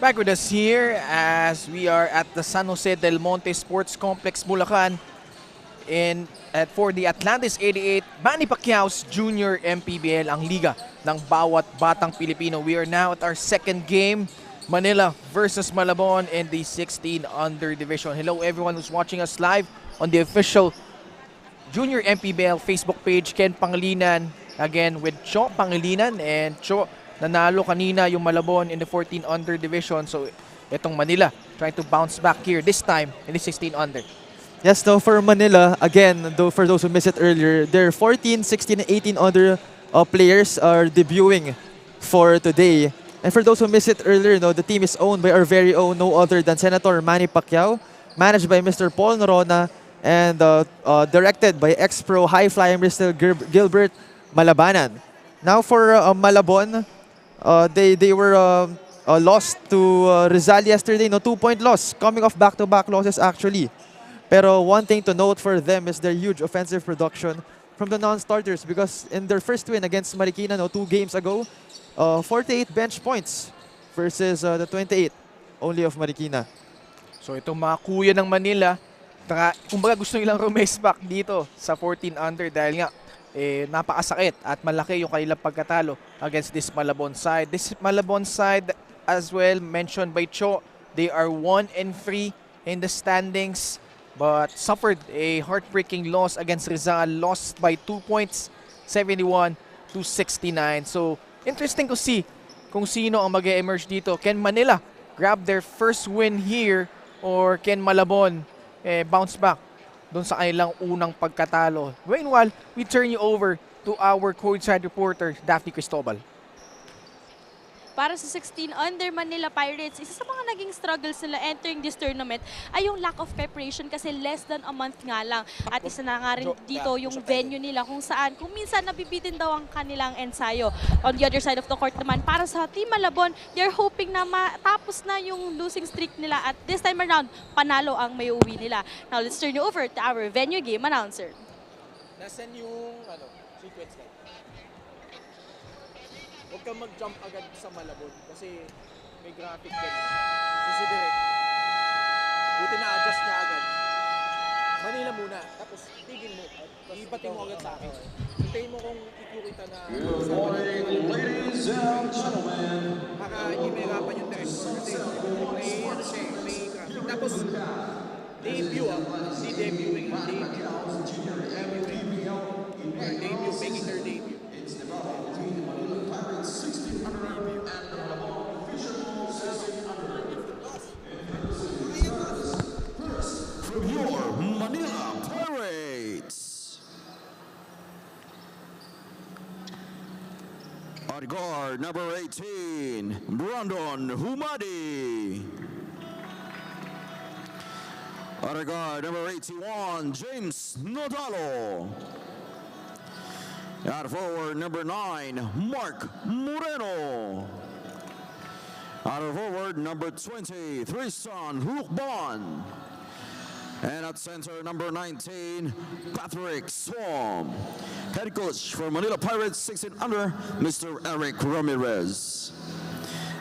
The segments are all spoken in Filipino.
Back with us here as we are at the San Jose del Monte Sports Complex, Bulacan, for the Atlantis 88 Manny Pacquiao's Junior MPBL, ang liga ng bawat batang Pilipino. We are now at our second game, Manila versus Malabon in the 16 under division. Hello everyone who's watching us live on the official Junior MPBL Facebook page. Ken Pangilinan again with Cho Pangilinan, and Cho, nanalo kanina yung Malabon in the 14 under division. So itong Manila trying to bounce back here this time in the 16 under. Yes, no, for Manila, again, though for those who missed it earlier, their 14, 16, and 18 other players are debuting for today. And for those who missed it earlier, no, the team is owned by our very own, no other than Senator Manny Pacquiao, managed by Mr. Paul Norona, and directed by ex-pro high-flying Mr. Gilbert Malabanan. Now for Malabon, they were lost to Rizal yesterday, no, 2-point loss, coming off back-to-back losses actually. Pero one thing to note for them is their huge offensive production from the non-starters, because in their first win against Marikina, no, 2 games ago, 48 bench points versus the 28 only of Marikina. So itong mga kuya ng Manila, kumbaga gusto nilang rumace back dito sa 14 under dahil nga napakasakit at malaki yung kanilang pagkatalo against this Malabon side. This Malabon side as well, mentioned by Cho, they are 1-3 in the standings, but suffered a heartbreaking loss against Rizal, lost by 2 points, 71-69. So interesting to see kung sino ang mag-emerge dito. Can Manila grab their first win here, or can Malabon bounce back doon sa kanilang unang pagkatalo? Meanwhile, we turn you over to our courtside reporter, Daphne Cristobal. Para sa 16 under Manila Pirates, isa sa mga naging struggles nila entering this tournament ay yung lack of preparation, kasi less than a month nga lang. At isa na nga rin dito yung venue nila kung saan kung minsan nabibitin daw ang kanilang ensayo. On the other side of the court naman, para sa Team Malabon, they're hoping na matapos na yung losing streak nila at this time around, panalo ang may uwi nila. Now let's turn you over to our venue game announcer. Nasaan yung sequence guide? Huwag kang mag-jump agad sa Malabon kasi may graphic ka na. Direct. Buti na adjust niya agad. Manila muna, tapos tigil mo. Ipating mo agad sa akin. Hintayin mo kung ikukita na sa Malabon. Ladies and gentlemen, Maka-imerapan yung director kasi may graphic. Tapos, debut hindi debuting. Debut, making their debut. it's developed between the Manila Pirates 16 under and the Malabon official 16 under. First, from your Manila Pirates. At guard, number 18, Brandon Humadi. At guard, number 81, James Nodalo. At forward, number 9, Mark Moreno. At forward, number 20, Tristan Lukban. And at center, number 19, Patrick Swam. Head coach for Manila Pirates 16 under, Mr. Eric Ramirez.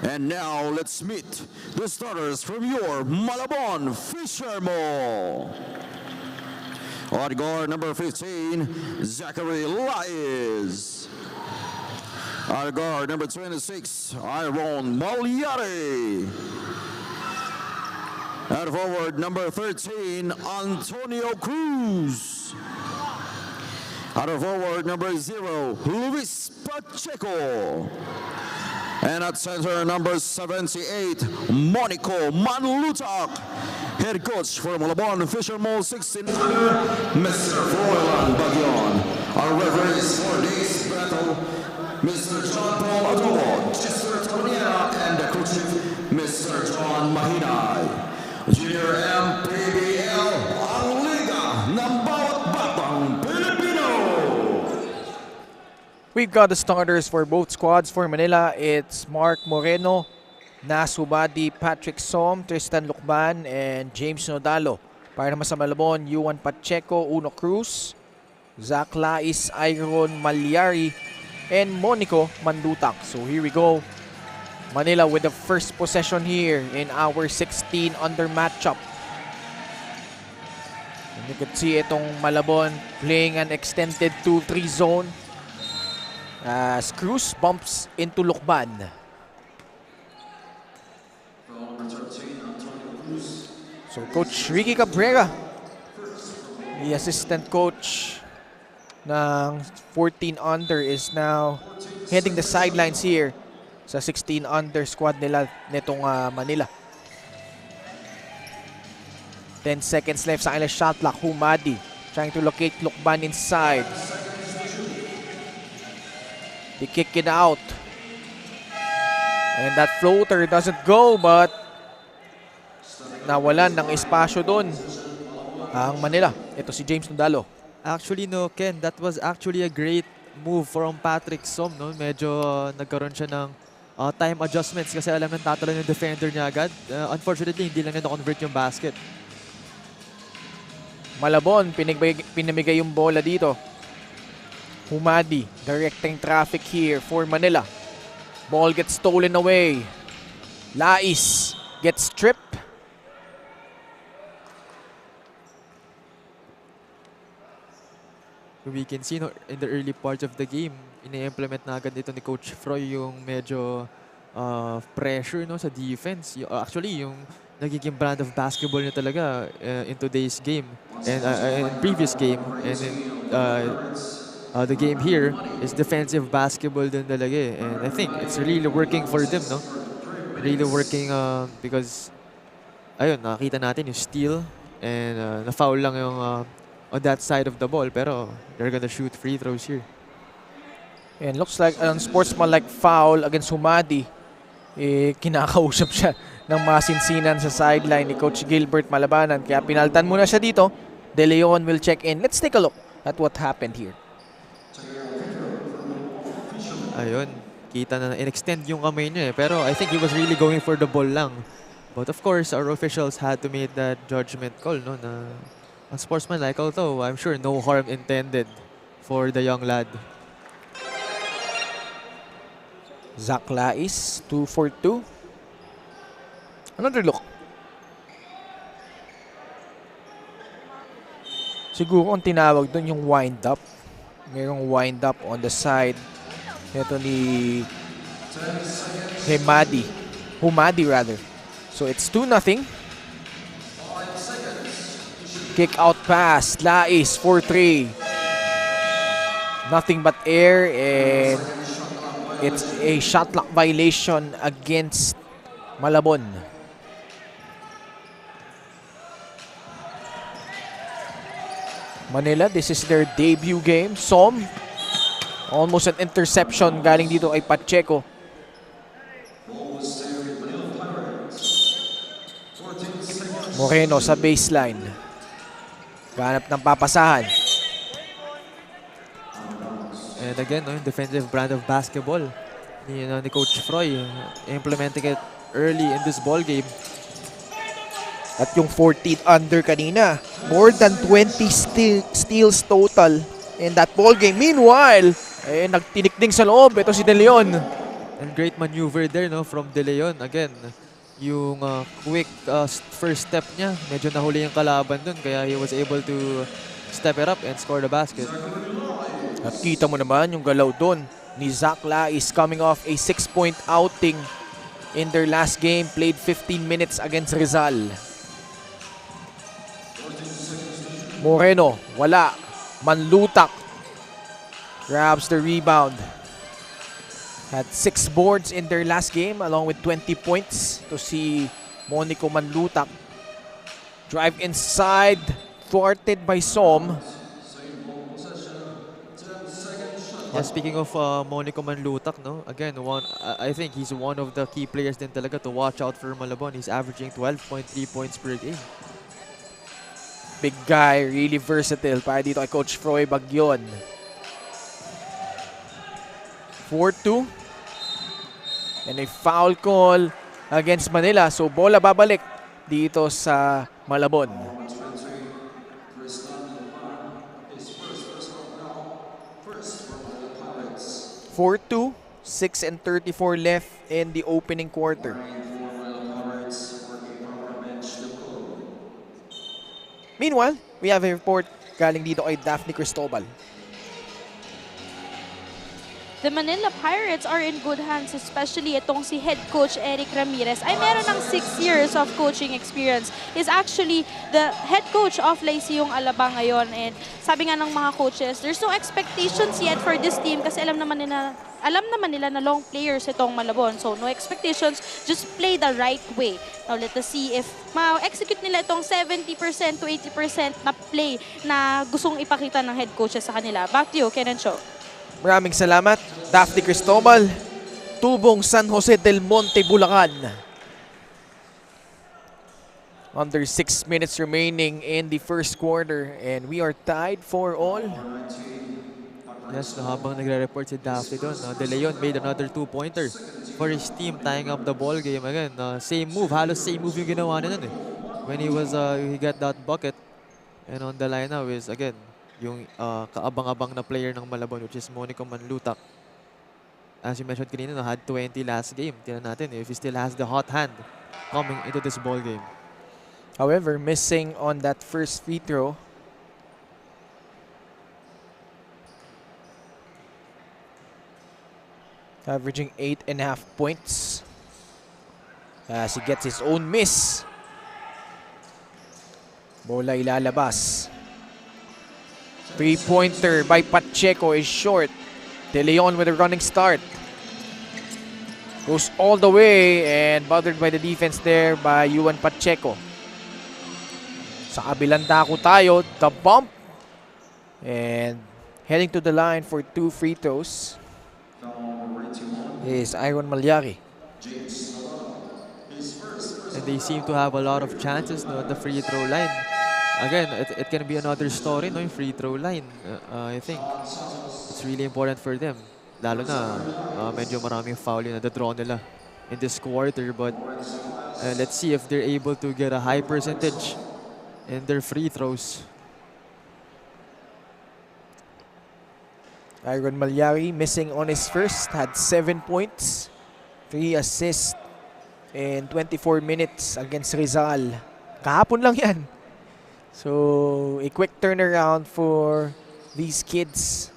And now let's meet the starters from your Malabon Fishermen. At guard, number 15, Zachary Laiz. At guard, number 26, Iron Malyari. At forward, number 13, Antonio Cruz. At forward, number 0, Luis Pacheco. And at center, number 78, Monico Manlutak. Head coach for Malabon Fishermen 16 under, Mr. Froilan Bagyon. Our referees for this battle, Mr. John Paul Adobo, Chester Toniera, and the coach, Mr. John Mahinay. Junior MPBL, ang liga ng bawat batang Pilipino. We've got the starters for both squads. For Manila, it's Mark Moreno, Nasubadi, Patrick Som, Tristan Lukban, and James Nodalo. Para naman sa Malabon, Yuan Pacheco, Uno Cruz, Zach Lais, Iron Malyari, and Monico Mandutak. So here we go. Manila with the first possession here in our 16 under matchup. And you can see itong Malabon playing an extended 2-3 zone as Cruz bumps into Lukban. So Coach Ricky Cabrera, the assistant coach ng 14 under, is now heading the sidelines here sa 16 under squad nila nitong Manila. 10 seconds left sa kanilang shot clock. Humadi trying to locate Lukban inside. They kick it out. And that floater doesn't go, but nawalan ng espasyo doon ang Manila. Ito si James Nundalo. Actually, no, Ken, that was actually a great move from Patrick Som. No? Medyo nagkaroon siya ng time adjustments kasi alam nang tatalo yung defender niya agad. Unfortunately, hindi lang na-convert yung basket. Malabon, pinamigay yung bola dito. Humadi directing traffic here for Manila. Ball gets stolen away. Lais gets stripped. We can see, no, in the early parts of the game, ina-implement na agad dito ni Coach Froy yung medyo pressure, no, sa defense. Actually, yung nagiging brand of basketball niya talaga in today's game and in previous game, and in the game here is defensive basketball din talaga eh. And I think it's really working for them, no? Really working because ayun, nakita natin yung steal and na-foul lang yung on that side of the ball, pero they're gonna shoot free throws here. And looks like an unsportsmanlike foul against Humadi. Kinakausap siya ng masinsinan sa sideline ni Coach Gilbert Malabanan. Kaya pinaltan muna siya dito. De Leon will check in. Let's take a look at what happened here. Ayun, kita na in-extend yung kamay niya eh. Pero I think he was really going for the ball lang. But of course, our officials had to make that judgment call, no, na unsportsmanlike, although I'm sure no harm intended for the young lad. Zach Lais, 2 for 2. Another look. Siguro ang tinawag doon yung wind up. Mayroong wind up on the side. Ito ni Humadi rather. So it's 2-0. Kick out pass. Lais for 3. Nothing but air, and it's a shot clock violation against Malabon. Manila, this is their debut game. Som, almost an interception galing dito kay Pacheco. Moreno sa baseline. Ganap ng papasahan. And again, no, yung defensive brand of basketball ni Coach Froy, implementing it early in this ball game. At yung 14 under kanina, more than 20 steals total in that ball game. Meanwhile, nagtinikting sa loob. Ito si De Leon. And great maneuver there, no, from De Leon. Again, yung quick first step niya, medyo nahuli yung kalaban dun, kaya he was able to step it up and score the basket. At kita mo naman yung galaw dun ni Zach Lais, coming off a 6-point outing in their last game. Played 15 minutes against Rizal. Moreno, wala. Manlutak grabs the rebound. Had 6 boards in their last game along with 20 points to si Monico Manlutak. Drive inside, thwarted by Som. Yeah, speaking of Monico Manlutak, no, again, I think he's one of the key players din talaga to watch out for Malabon. He's averaging 12.3 points per game. Big guy, really versatile. Para dito kay Coach Froy Bagyon. 4-2. And a foul call against Manila. So bola babalik dito sa Malabon. 4-2. 6:34 left in the opening quarter. Meanwhile, we have a report galing dito kay Daphne Cristobal. The Manila Pirates are in good hands, especially itong si head coach Eric Ramirez. Ay meron ng 6 years of coaching experience. He's actually the head coach of Lyceum Alabang ngayon. And sabi nga ng mga coaches, there's no expectations yet for this team kasi alam naman nila na long players itong Malabon. So no expectations, just play the right way. Now let us see if ma-execute nila itong 70% to 80% na play na gustong ipakita ng head coaches sa kanila. Back to you, Ken and Cho. Maraming salamat, Daphne Cristobal. Tubong San Jose del Monte, Bulacan. Under 6 minutes remaining in the first quarter and we are tied for all. Yes, no, habang nagre-report si Daphne doon, De Leon made another 2-pointer for his team, tying up the ball game again. Same move, halos same move yung ginawa niya nun eh. When he got that bucket. And on the line now is again, yung kaabang-abang na player ng Malabon, which is Monica Manlutak. As you mentioned kanina, had 20 last game. Tingnan natin if he still has the hot hand coming into this ball game. However, missing on that first free throw. Averaging 8.5 points. As he gets his own miss. Bola ilalabas. 3-pointer by Pacheco is short. De Leon with a running start. Goes all the way and bothered by the defense there by Yuan Pacheco. Sa kabilang dako tayo, the bump. And heading to the line for 2 free throws is Iron Malyari. And they seem to have a lot of chances at the free throw line. Again, it can be another story, no, yung free throw line. I think it's really important for them. Lalo na, medyo maraming foul yung na-draw nila in this quarter. But let's see if they're able to get a high percentage in their free throws. Iron Malyari missing on his first, had 7 points, 3 assists in 24 minutes against Rizal. Kahapon lang yan. So, a quick turnaround for these kids.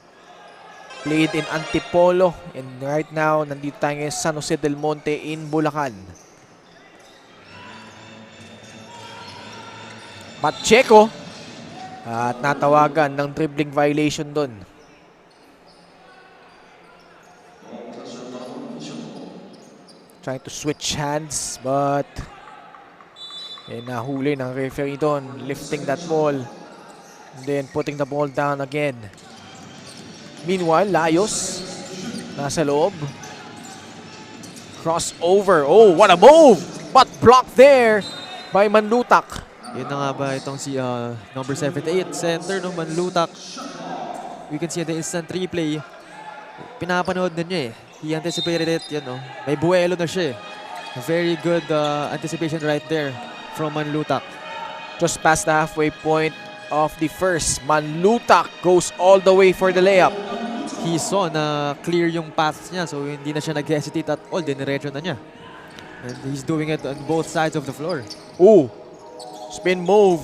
Played in Antipolo and right now, nandito tayo sa San Jose del Monte in Bulacan. Pacheco at natawagan ng dribbling violation doon. Trying to switch hands but nahuli ng referee doon, lifting that ball and then putting the ball down again. Meanwhile, Layos nasa loob. Crossover. Oh, what a move! But blocked there by Manlutak. Yun na nga ba itong si number 78, center ng Manlutak. We can see the instant replay. Pinapanood na niya eh. He anticipated it, you know. May buwelo na siya eh. Very good anticipation right there from Manlutak. Just past the halfway point of the first. Manlutak goes all the way for the layup. He saw na clear yung paths niya, so hindi na siya nag-hesitate at all. Diniretso na niya. And he's doing it on both sides of the floor. Ooh, spin move.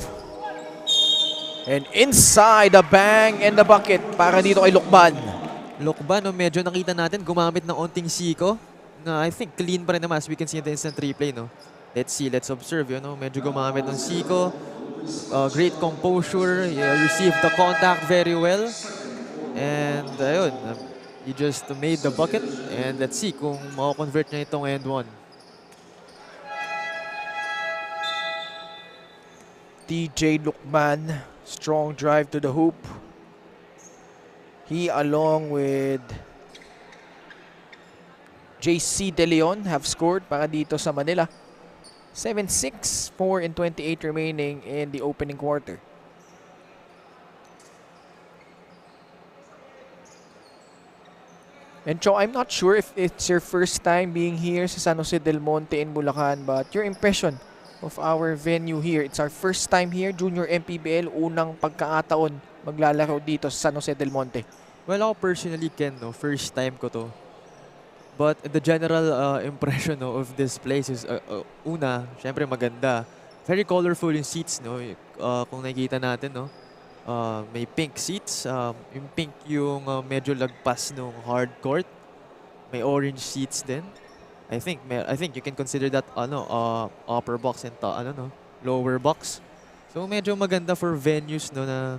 And inside, the bang and the bucket para dito kay Lukban. Lukban, no, medyo nakita natin gumamit ng onting siko. Na I think clean pa rin naman as we can see in the instant replay, no? Let's see, let's observe, you know. Medyo gumamit ng siko. Great composure. He received the contact very well. And ayun, he just made the bucket. And let's see kung makakonvert niya itong end one. TJ Lukman, strong drive to the hoop. He along with JC De Leon have scored para dito sa Manila. 7-6, 4 and 28 remaining in the opening quarter. And Cho, I'm not sure if it's your first time being here sa San Jose del Monte in Bulacan, but your impression of our venue here. It's our first time here, Junior MPBL, unang pagkakataon maglalaro dito sa San Jose del Monte. Well, ako personally, Ken, no, first time ko to. But the general impression no, of this place is, una, syempre maganda. Very colorful yung seats, no? Kung nakikita natin, no? May pink seats. Yung pink yung medyo lagpas ng hard court. May orange seats din. I think you can consider that upper box and lower box. So medyo maganda for venues no na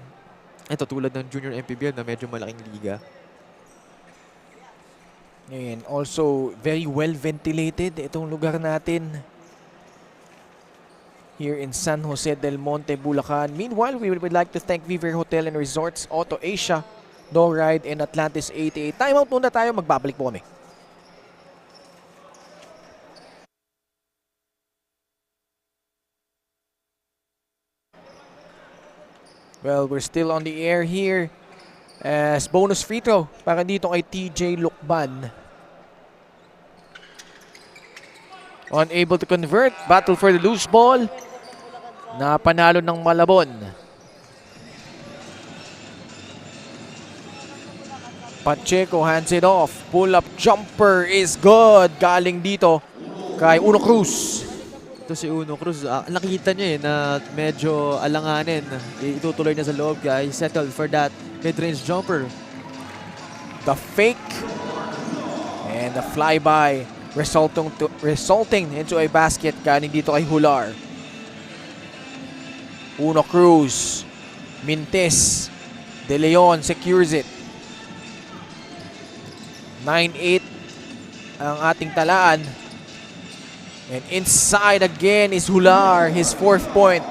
ito tulad ng Junior MPBL na medyo malaking liga. And also, very well ventilated itong lugar natin here in San Jose del Monte, Bulacan. Meanwhile, we would like to thank Viver Hotel and Resorts, Auto Asia, Dog Ride, and Atlantis 88. Timeout muna tayo, magbabalik po kami. Well, we're still on the air here as bonus free throw para dito kay TJ Lukban. Unable to convert. Battle for the loose ball. Napanalo ng Malabon. Pacheco hands it off. Pull-up jumper is good. Galing dito kay Uno Cruz. Ito si Uno Cruz, nakita niyo na medyo alanganin. Itutuloy na sa loob kaya he settled for that mid-range jumper. The fake and the flyby resulting into a basket galing dito kay Hular. Uno Cruz, Mintes, De Leon secures it. 9-8 ang ating talaan. And inside again is Hular, his 4th point.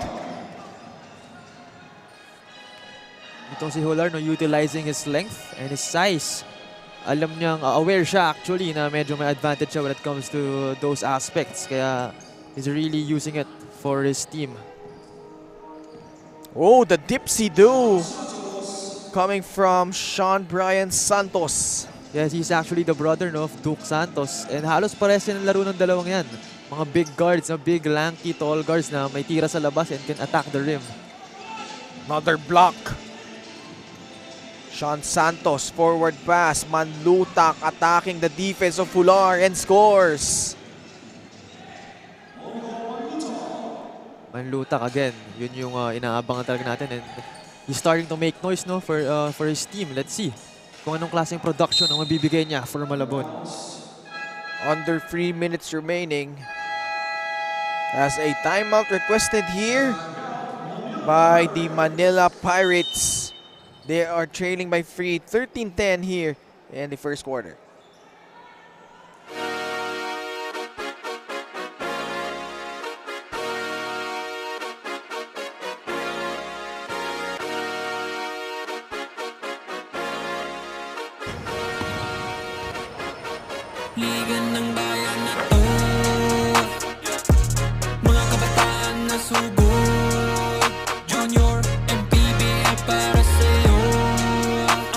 Itong si Hular, no, utilizing his length and his size. Alam niyang, aware siya actually na medyo may advantage siya when it comes to those aspects. Kaya he's really using it for his team. Oh, the dipsy-do coming from Sean Brian Santos. Yes, he's actually the brother no, of Duke Santos. And halos pares ng laro ng dalawang yan. Mga big guards, big, lanky, tall guards na may tira sa labas and can attack the rim. Another block. Sean Santos, forward pass. Manlutak attacking the defense of Hular and scores. Manlutak again. Yun yung inaabangan talaga natin. And he's starting to make noise no, for his team. Let's see kung anong klaseng production ang mabibigay niya for Malabon. Under 3 minutes remaining. As a timeout requested here by the Manila Pirates. They are trailing by 13-10 here in the first quarter. Liga ng bayan na to, mga kabataan na sugod. Junior, MPBL para sa'yo.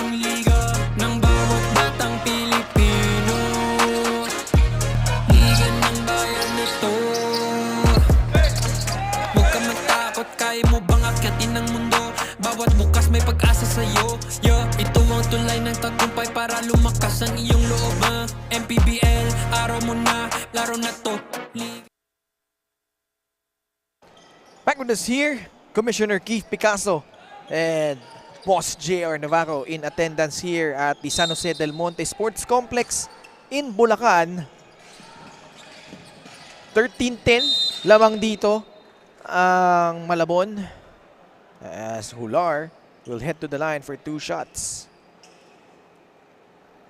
Ang liga ng bawat batang Pilipino. Liga ng bayan na to. Huwag ka matakot, kaya mo bang akyatin ang mundo? Bawat bukas may pag-asa sa'yo. Ito ang tulay ng tagumpay para lumakas ang iyong loob. MPBL, araw mo na, laro na to. Back with us here, Commissioner Keith Picasso and Boss J.R. Navarro in attendance here at the San Jose del Monte Sports Complex in Bulacan. 13-10 lamang dito ang Malabon as Hular will head to the line for 2 shots.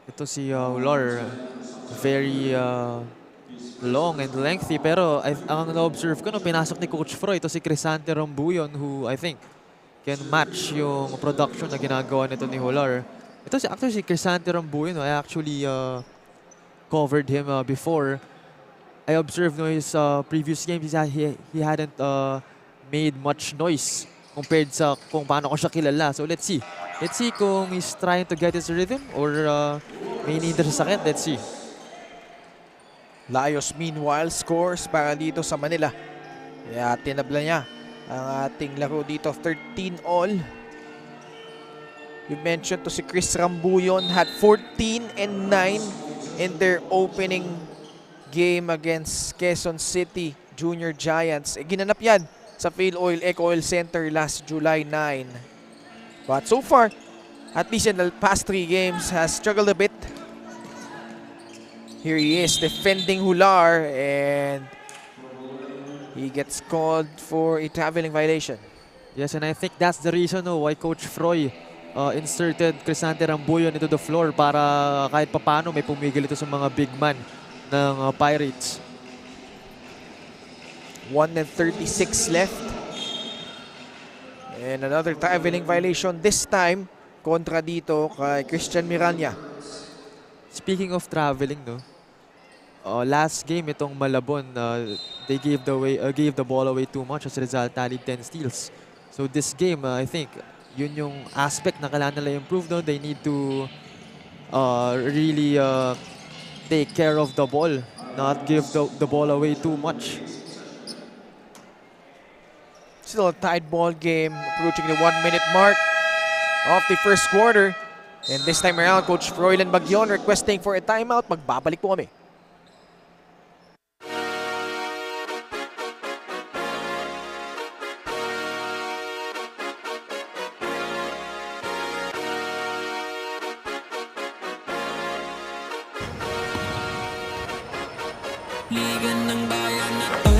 Ito si Hular, very long and lengthy. Pero ang na-observe ko, no, pinasok ni Coach Fro, ito si Crisante Rambuyon who I think can match yung production na ginagawa nito ni Hular. Ito actually si Crisante Rambuyon, no, I actually covered him before. I observed no, his previous games, he hadn't made much noise compared sa kung paano ko siya kilala. So let's see. Let's see kung he's trying to get his rhythm or may need sa sakit. Let's see. Layos meanwhile scores para dito sa Manila. Kaya tinabla niya ang ating laro dito, 13 all. You mentioned to si Chris Rambuyon had 14 and 9 in their opening game against Quezon City Junior Giants. Ginanap yan sa Phil Oil Eco Oil Center last July 9. But so far, at least in the past 3 games, has struggled a bit. Here he is defending Hular, and he gets called for a traveling violation. Yes, and I think that's the reason why Coach Froy inserted Crisante Rambuyon into the floor para kahit papano may pumigil ito sa mga big man ng Pirates. 1:36 left. And another traveling violation this time kontra dito kay Christian Miranya. Speaking of traveling, no, last game itong Malabon, they gave the ball away too much, as a result tallied 10 steals. So this game, I think, yun yung aspect na kailangan nila improve. No? They need to really take care of the ball, not give the ball away too much. Still a tight ball game, approaching the 1-minute mark of the first quarter. And this time around, Coach Froilan Bagyon requesting for a timeout. Magbabalik po kami. Liga ng bayan na to,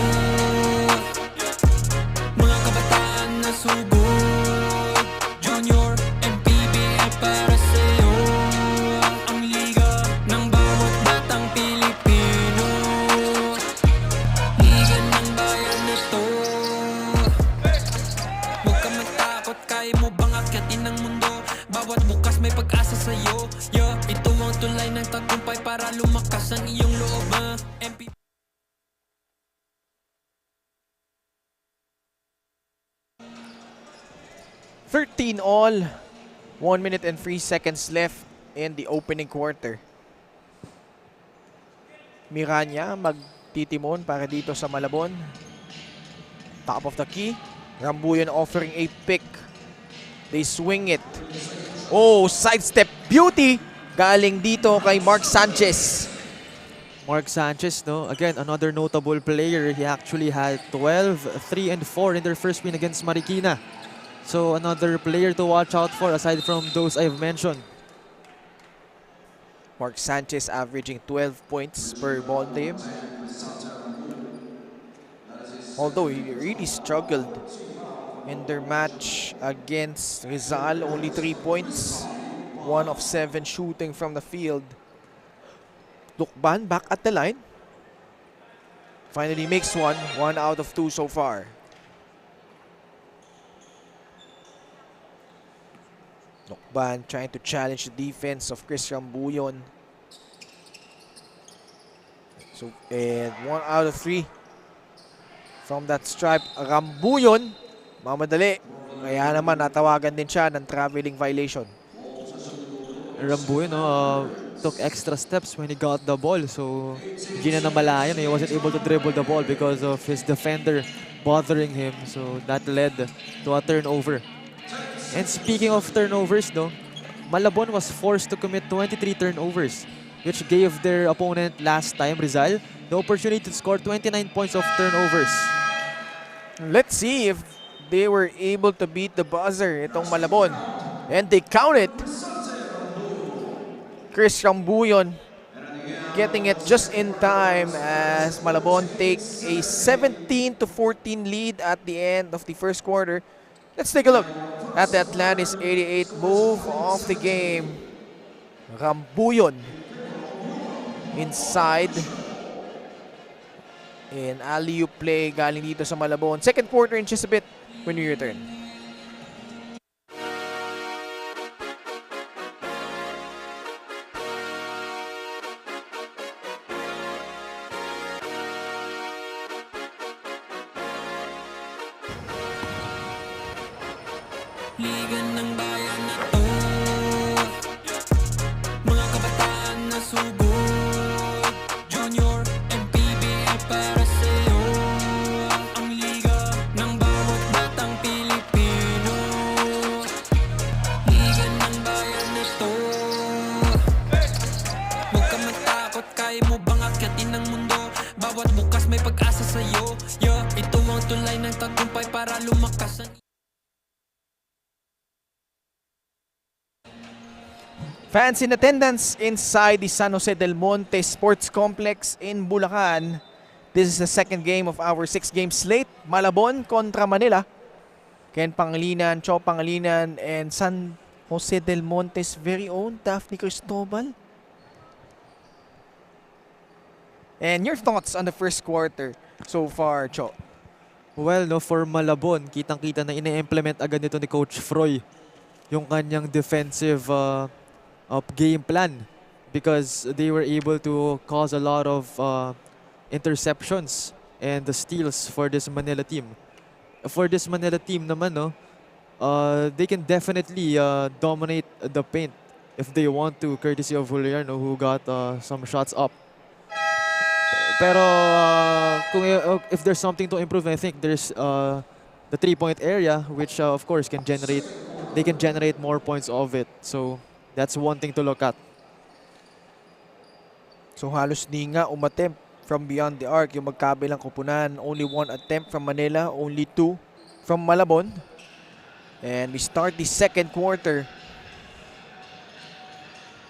mga kabataan na sugod, Junior, MPBL para sa'yo. Ang liga ng bawat batang Pilipino. Liga ng bayan na to, huwag ka matakot, kaya mo bang akyatin ang mundo? Bawat bukas may pag-asa sa'yo. Yeah, ito ang tulay ng tagumpay para lumakas ang iyong loob. MPBL 13 all, 1 minute and 3 seconds left in the opening quarter. Miranya magtitimon para dito sa Malabon. Top of the key. Rambuyan offering a pick. They swing it. Oh, sidestep beauty galing dito kay Mark Sanchez. Mark Sanchez, no, again, another notable player. He actually had 12, 3, and 4 in their first win against Marikina. So another player to watch out for aside from those I've mentioned. Mark Sanchez averaging 12 points per ball game. Although he really struggled in their match against Rizal, only 3 points, 1 of 7 shooting from the field. Lukban back at the line. Finally makes one out of 2 so far. Lukban trying to challenge the defense of Chris Rambuyon. So, and 1 out of 3 from that stripe. Rambuyon, mamadali. Kaya naman natawagan din siya ng traveling violation. Rambuyan took extra steps when he got the ball. So, hindi na namalayan. He wasn't able to dribble the ball because of his defender bothering him. So, that led to a turnover. And speaking of turnovers, no, Malabon was forced to commit 23 turnovers, which gave their opponent last time, Rizal, the opportunity to score 29 points of turnovers. Let's see if they were able to beat the buzzer, itong Malabon. And they count it. Chris Rambuyon getting it just in time as Malabon take a 17-14 lead at the end of the first quarter. Let's take a look at the Atlantis 88 move of the game. Rambuyon inside. In alley-oop play galing dito sa Malabon. Second quarter in just a bit when we return. Liga ng bayan na to, mga kabataan na sugod, Junior, MPBL para sa'yo. Ang liga ng bawat batang Pilipino. Liga ng bayan na to, huwag ka matakot, Fans in attendance inside the San Jose del Monte Sports Complex in Bulacan. This is the second game of our 6-game slate. Malabon kontra Manila. Ken Pangilinan, Cho Pangilinan, and San Jose del Monte's very own Daphne Cristobal. And your thoughts on the first quarter so far, Cho? Well, no, for Malabon, kitang-kita na ine-implement agad nito ni Coach Froy yung kanyang defensive game plan because they were able to cause a lot of interceptions and the steals for this Manila team. For this Manila team naman, no, they can definitely dominate the paint if they want to, courtesy of Juliano who got some shots up. Pero if there's something to improve, I think there's the 3-point area, which of course they can generate more points of it. So that's one thing to look at. So halos di nga umattempt from beyond the arc yung magkabilang kupunan. Only 1 attempt from Manila, only 2 from Malabon. And we start the second quarter.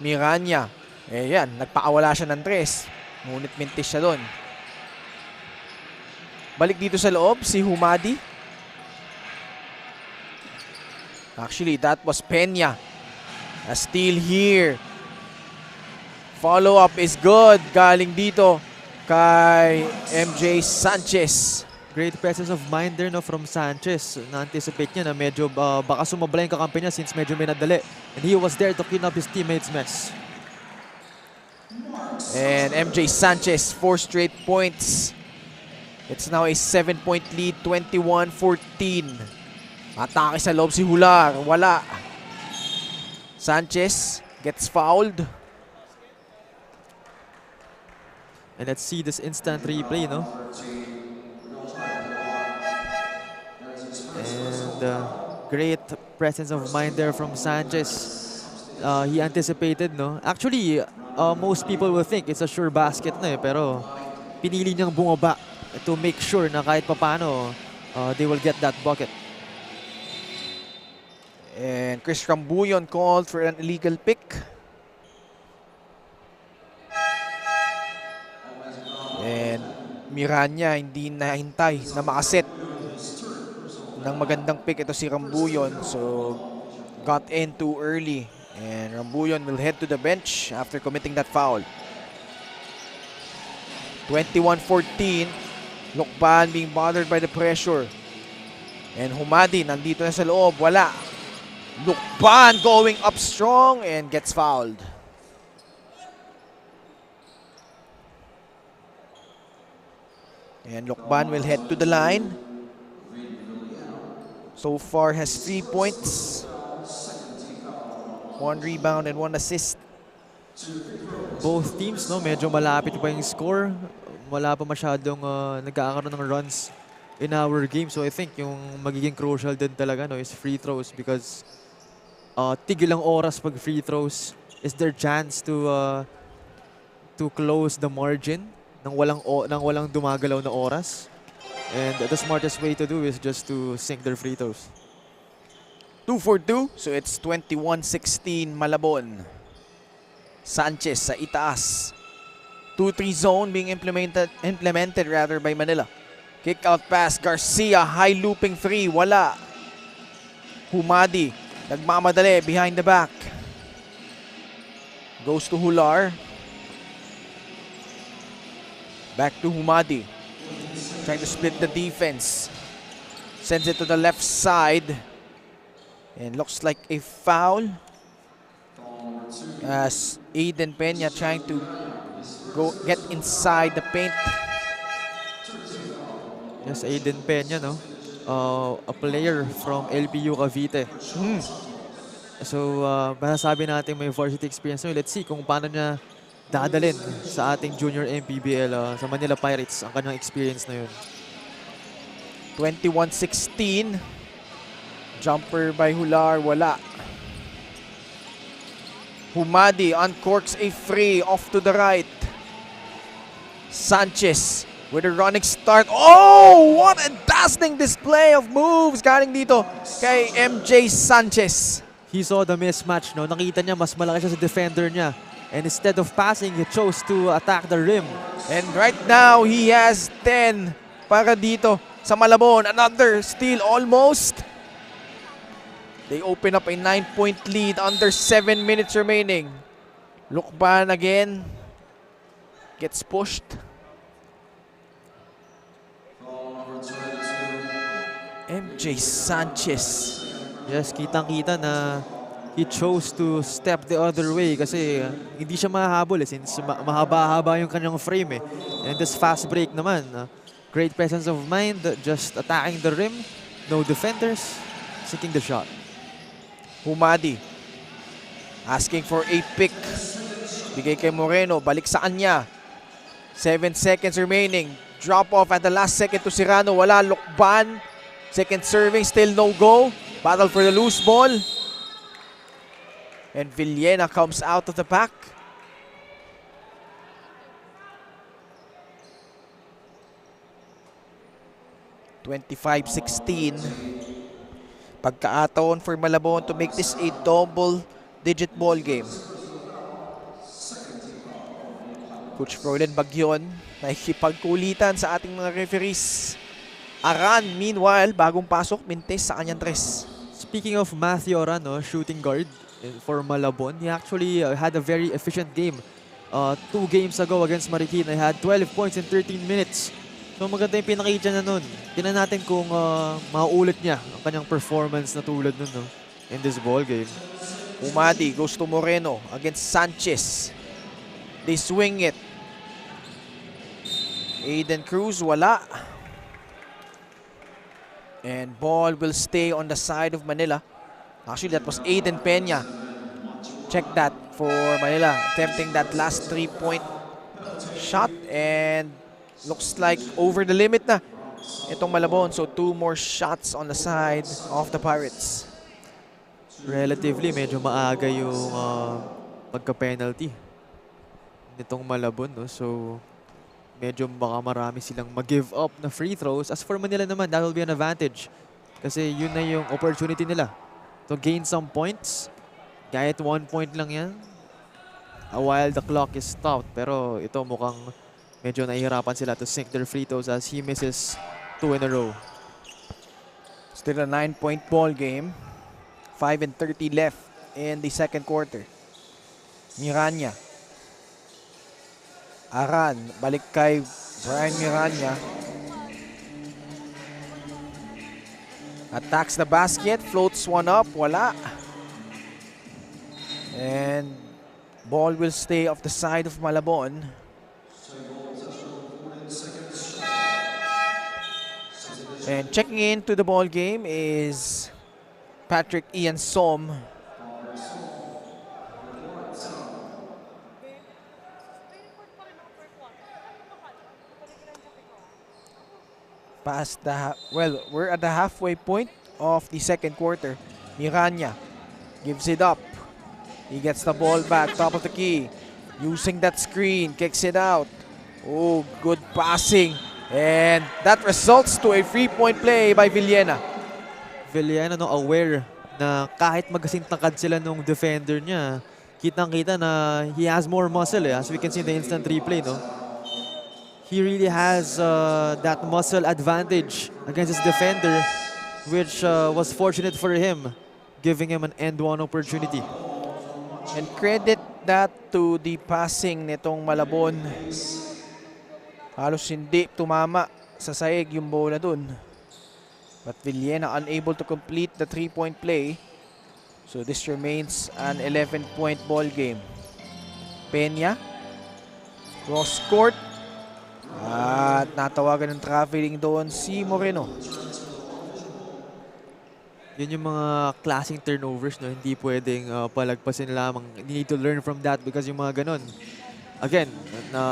Miranya, yan, nagpaawala siya ng 3. Ngunit mintis siya doon. Balik dito sa loob, si Humadi. Actually, that was Peña. A steal here. Follow-up is good. Galing dito kay MJ Sanchez. Great presence of mind there, no, from Sanchez. Na-anticipate niya na medyo baka sumabla yung kakampi niya since medyo minadali. And he was there to clean up his teammates' mess. And MJ Sanchez, 4 straight points. It's now a 7-point lead, 21-14. Atake sa loob si Hular, wala. Sanchez gets fouled. And let's see this instant replay, no? And great presence of mind there from Sanchez. He anticipated, no? Actually, most people will think it's a sure basket na eh, pero pinili niyang bumaba to make sure na kahit papano they will get that bucket. And Chris Rambuyon called for an illegal pick. And Miranya hindi nahintay na makaset ng magandang pick ito si Rambuyon. So got in too early. And Rambuyon will head to the bench after committing that foul. 21-14. Lokban being bothered by the pressure. And Humadi nandito na sa loob. Wala. Lokban going up strong and gets fouled. And Lokban will head to the line. So far has 3 points. 1 rebound and 1 assist. Both teams, no, medyo malapit pa yung score. Wala pa masyadong nagkakaroon ng runs in our game. So I think yung magiging crucial din talaga, no, is free throws because tigil ang oras pag free throws is their chance to close the margin nang walang dumagalaw na oras. And the smartest way to do is just to sink their free throws. 2 for 2, so it's 21-16 Malabon. Sanchez sa itaas. 2-3 zone being implemented by Manila. Kick out pass, Garcia, high looping 3, wala. Humadi, nagmamadali behind the back. Goes to Hular. Back to Humadi. Trying to split the defense. Sends it to the left side. And looks like a foul as Aiden Peña trying to get inside the paint. Yes, Aiden Peña, no? A player from LPU Cavite. So, masasabi natin may varsity experience. So, let's see kung paano niya dadalin sa ating junior MPBL sa Manila Pirates ang kanyang experience na yun. 21-16. Jumper by Hular, wala. Humadi uncorks a free off to the right. Sanchez with a running start. Oh, what a dazzling display of moves galing dito kay MJ Sanchez. he saw the mismatch, no? Nakita niya mas malaki siya sa defender niya. And instead of passing, he chose to attack the rim. And right now, he has 10 para dito sa Malabon. Another steal almost. They open up a 9-point lead under 7 minutes remaining. Lukban again. Gets pushed. MJ Sanchez. Yes, kitang-kita na he chose to step the other way kasi hindi siya mahahabol since mahaba-haba yung kanyang frame And this fast break naman, great presence of mind, just attacking the rim, no defenders, seeking the shot. Humadi asking for a pick. Bigay kay Moreno, balik sa kanya. 7 seconds remaining. Drop off at the last second to Serrano. Wala, Lukban. Second serving, still no go. Battle for the loose ball. And Villena comes out of the pack. (25-16). Pagkataon for Malabon to make this a double-digit ball game. Coach Froden Bagyon nakikipagkulitan sa ating mga referees. Aran, meanwhile, bagong pasok, mintes sa kanyang tres. Speaking of Matthew Aran, shooting guard for Malabon, he actually had a very efficient game. 2 games ago against Marikina, he had 12 points in 13 minutes. So maganda yung pinakita na nun. Tingnan natin kung mauulit niya ang kanyang performance na tulad nun in this ball game. Umadi goes to Moreno against Sanchez. They swing it. Aiden Cruz, wala. And ball will stay on the side of Manila. Actually, that was Aiden Peña. Check that for Manila. Attempting that last 3-point shot. And looks like over the limit na itong Malabon. So 2 more shots on the side of the Pirates. Relatively, medyo maaga yung pagka-penalty nitong Malabon. So medyo baka marami silang mag-give up na free throws. As for Manila naman, that will be an advantage. Kasi yun na yung opportunity nila to gain some points. Kahit 1 point lang yan. While the clock is stopped. Pero ito mukhang medyo nahihirapan sila to sink their free throws as he misses 2 in a row. Still a 9-point ball game. 5:30 left in the second quarter. Miranya. Aran, balik kay Brian Miranya. Attacks the basket, floats one up, wala. And ball will stay off the side of Malabon. And checking into the ball game is Patrick Ian Som. Past the we're at the halfway point of the second quarter. Miranya gives it up. He gets the ball back, top of the key. Using that screen, kicks it out. Oh, good passing. And that results to a 3-point play by Villena. Villena aware na kahit magkasing tangkad sila nung defender niya, kitang-kita na he has more muscle as we can see in the instant replay, He really has that muscle advantage against his defender, which was fortunate for him, giving him an end-one opportunity. And credit that to the passing nitong Malabon. Halos hindi tumama sa saig yung bola dun. But Villena unable to complete the 3-point play. So this remains an 11-point ball game. Peña. Cross court. At natawagan ng traveling doon si Moreno. Yun yung mga klaseng turnovers, hindi pwedeng palagpasin lamang. You need to learn from that because yung mga ganon, again,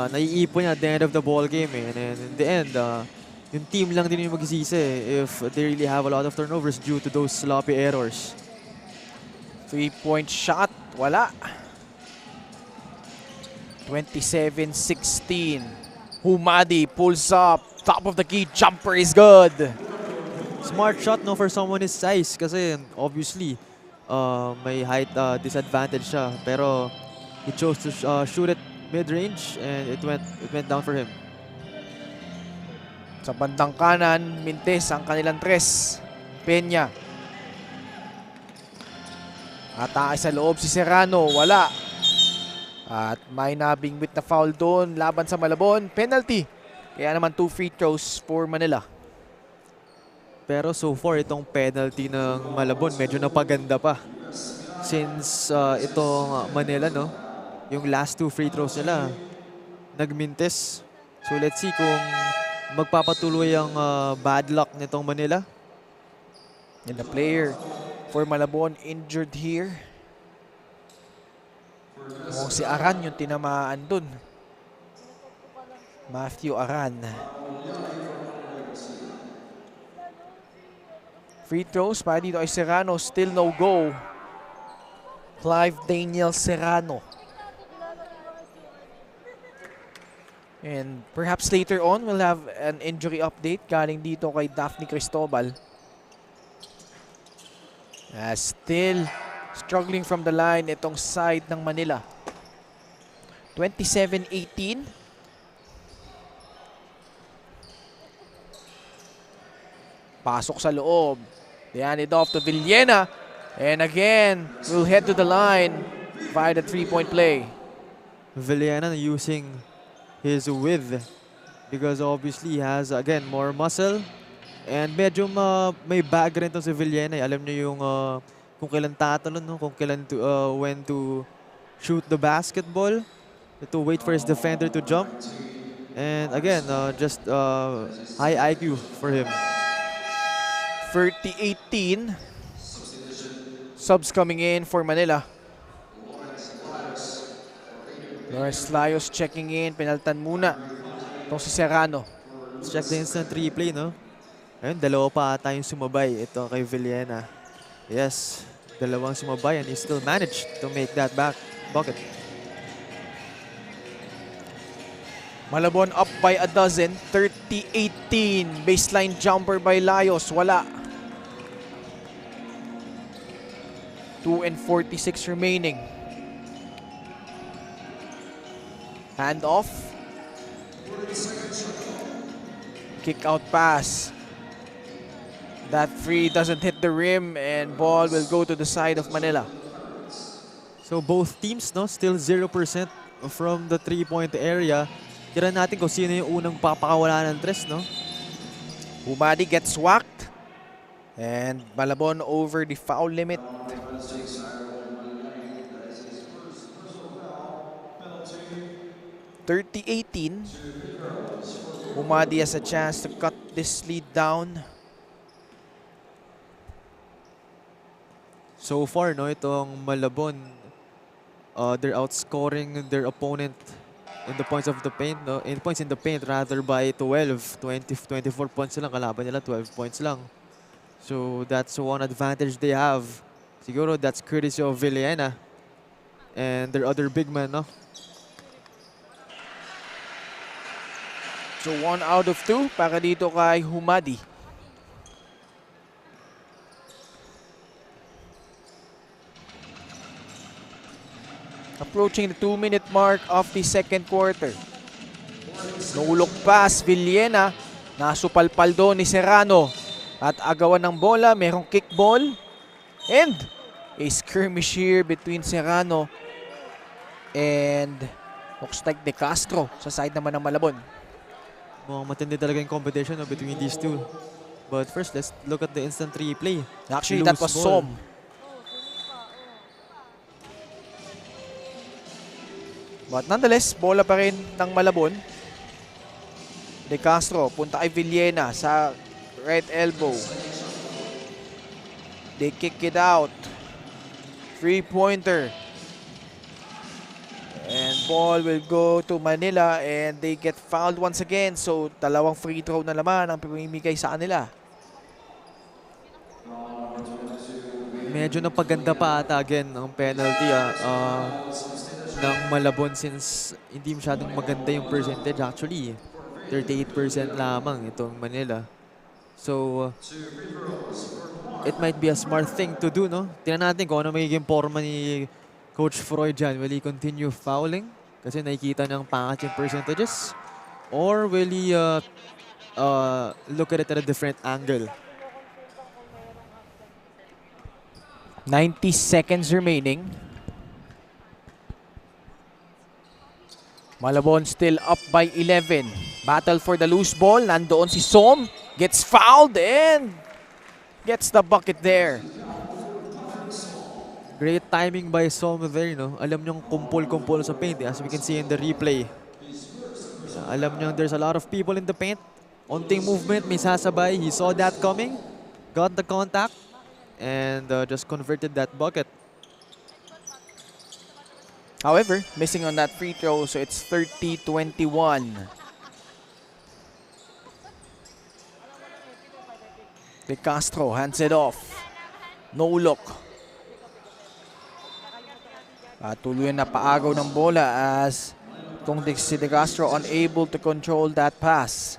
naiipon niya at the end of the ball game. And in the end, yung team lang din yung magsisisi if they really have a lot of turnovers due to those sloppy errors. 3-point shot, wala. 27-16. Humadi pulls up, top of the key, jumper is good. Smart shot for someone his size kasi obviously may height disadvantage siya. Pero he chose to shoot it mid-range and it went down for him. Sa bandang kanan, Mintes ang kanilang tres. Peña. Atake sa loob si Serrano, wala. At may nabingwit na foul doon laban sa Malabon. Penalty. Kaya naman 2 free throws for Manila. Pero so far, itong penalty ng Malabon medyo napaganda pa. Since itong Manila, no, yung last 2 free throws nila, nagmintes. So let's see kung magpapatuloy ang bad luck nitong Manila. And the player for Malabon injured here. Mukhang si Aran yung tinamaan dun. Matthew Aran. Free throws para dito ay Serrano. Still no go. Clive Daniel Serrano. And perhaps later on, we'll have an injury update galing dito kay Daphne Cristobal. Still struggling from the line itong side ng Manila. 27-18. Pasok sa loob. They hand it off to Villena. And again, we'll head to the line via the 3-point play. Villena using his width because obviously he has, again, more muscle. And medyo may bag rin to si Villena. Alam niyo yung kung kailan tatalon, no? Kung kailan to, when to shoot the basketball, to wait for his defender to jump. And again, just high IQ for him. 30-18. Subs coming in for Manila. Lawrence Layos checking in. Penaltan muna itong si Serrano. Let's check the instant replay, no? Ayun, dalawa pa ata yung sumabay. Ito kay Villena. Yes, dalawang sumabay and he still managed to make that bucket. Malabon up by a dozen. 30-18. Baseline jumper by Layos. Wala. 2:46 remaining. Hand off. Kick out pass. That free doesn't hit the rim and ball will go to the side of Manila. So both teams, no, still 0% from the 3-point area. Tira natin kung sino yung unang papakawala ng tres, no? Humadi gets whacked. And Malabon over the foul limit. (30-18). Humadi has a chance to cut this lead down. So far, no, itong Malabon, they're outscoring their opponent in the points of the paint, no? In points in the paint rather by 24 points lang. Kalaban nila 12 points lang. So that's one advantage they have. Siguro that's courtesy of Villena and their other big man, no? So 1 out of 2 para dito kay Humadi. Approaching the 2-minute mark of the second quarter. Nahulog pass, Villena. Nasupalpal doon ni Serrano. At agawan ng bola, merong kickball. And a skirmish here between Serrano and looks like De Castro sa side naman ng Malabon. Mukhang matindi talaga yung competition, no, between these two. But first, let's look at the instant replay. Actually, that was Som. But nonetheless, bola pa rin ng Malabon. De Castro, punta kay Villena sa right elbow. They kick it out. 3-pointer. And ball will go to Manila and they get fouled once again. So, dalawang free throw na naman ang pamimigay sa kanila. Medyo napaganda pa ata again ang penalty ng Malabon since hindi masyadong maganda yung percentage. Actually, 38% lamang itong Manila. So, it might be a smart thing to do, no? Tingnan natin kung ano magiging forma ni Coach Freud dyan. Will he continue fouling? Kasi nakikita niyang pangat yung percentages. Or will he look at it at a different angle? 90 seconds remaining. Malabon still up by 11. Battle for the loose ball. Nandoon si Som. Gets fouled and gets the bucket there. Great timing by Som there, no? Alam niyong kumpul-kumpul sa paint, as we can see in the replay. Alam niyong there's a lot of people in the paint. Onting movement, may sasabay. He saw that coming. Got the contact. And just converted that bucket. However, missing on that free throw, so it's 30-21. De Castro hands it off. No look. Patuloy na paagaw ng bola as si De Castro unable to control that pass.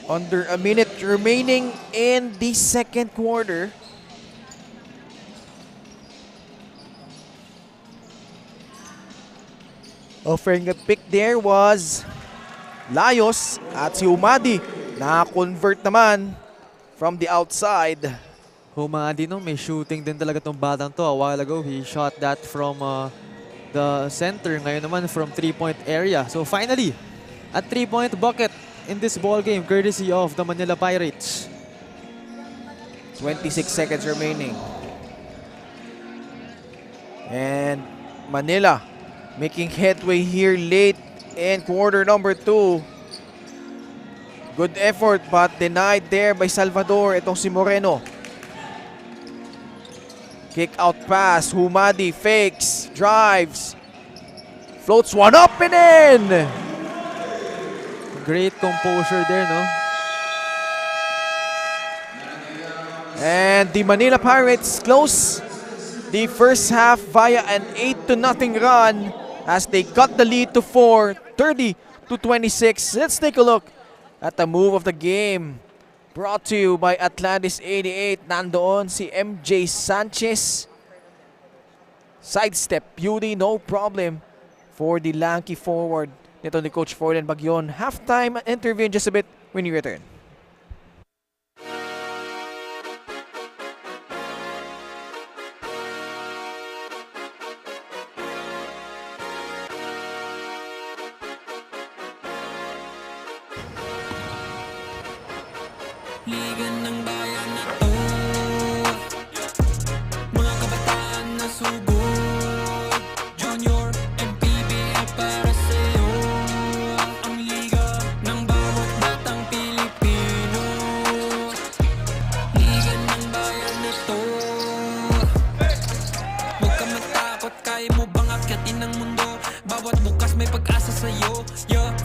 Under a minute remaining in the second quarter. Offering a pick there was Layos at si Umadi na-convert naman from the outside. Humadi, no? May shooting din talaga tong batang to. A while ago, he shot that from the center. Ngayon naman from 3-point area. So finally, a 3-point bucket in this ball game courtesy of the Manila Pirates. 26 seconds remaining. And Manila making headway here late in quarter number 2. Good effort but denied there by Salvador. Itong si Moreno. Kick out pass. Humadi fakes, drives, floats one up and in. Great composure there, no? And the Manila Pirates close the first half via an 8-0 run as they got the lead to 4, 30-26. Let's take a look at the move of the game. Brought to you by Atlantis 88. Nandoon si MJ Sanchez. Sidestep beauty, no problem for the lanky forward nito ni Coach Forden Bagyon. Halftime interview in just a bit when you return. Liga ng bayan na to, mga kabataan na sugod. Junior, MPBL para sa'yo. Ang liga ng bawat batang Pilipino. Liga ng bayan na to. Huwag ka matakot, kaya mo bang akyatin ang mundo? Bawat bukas may pag-asa sa'yo.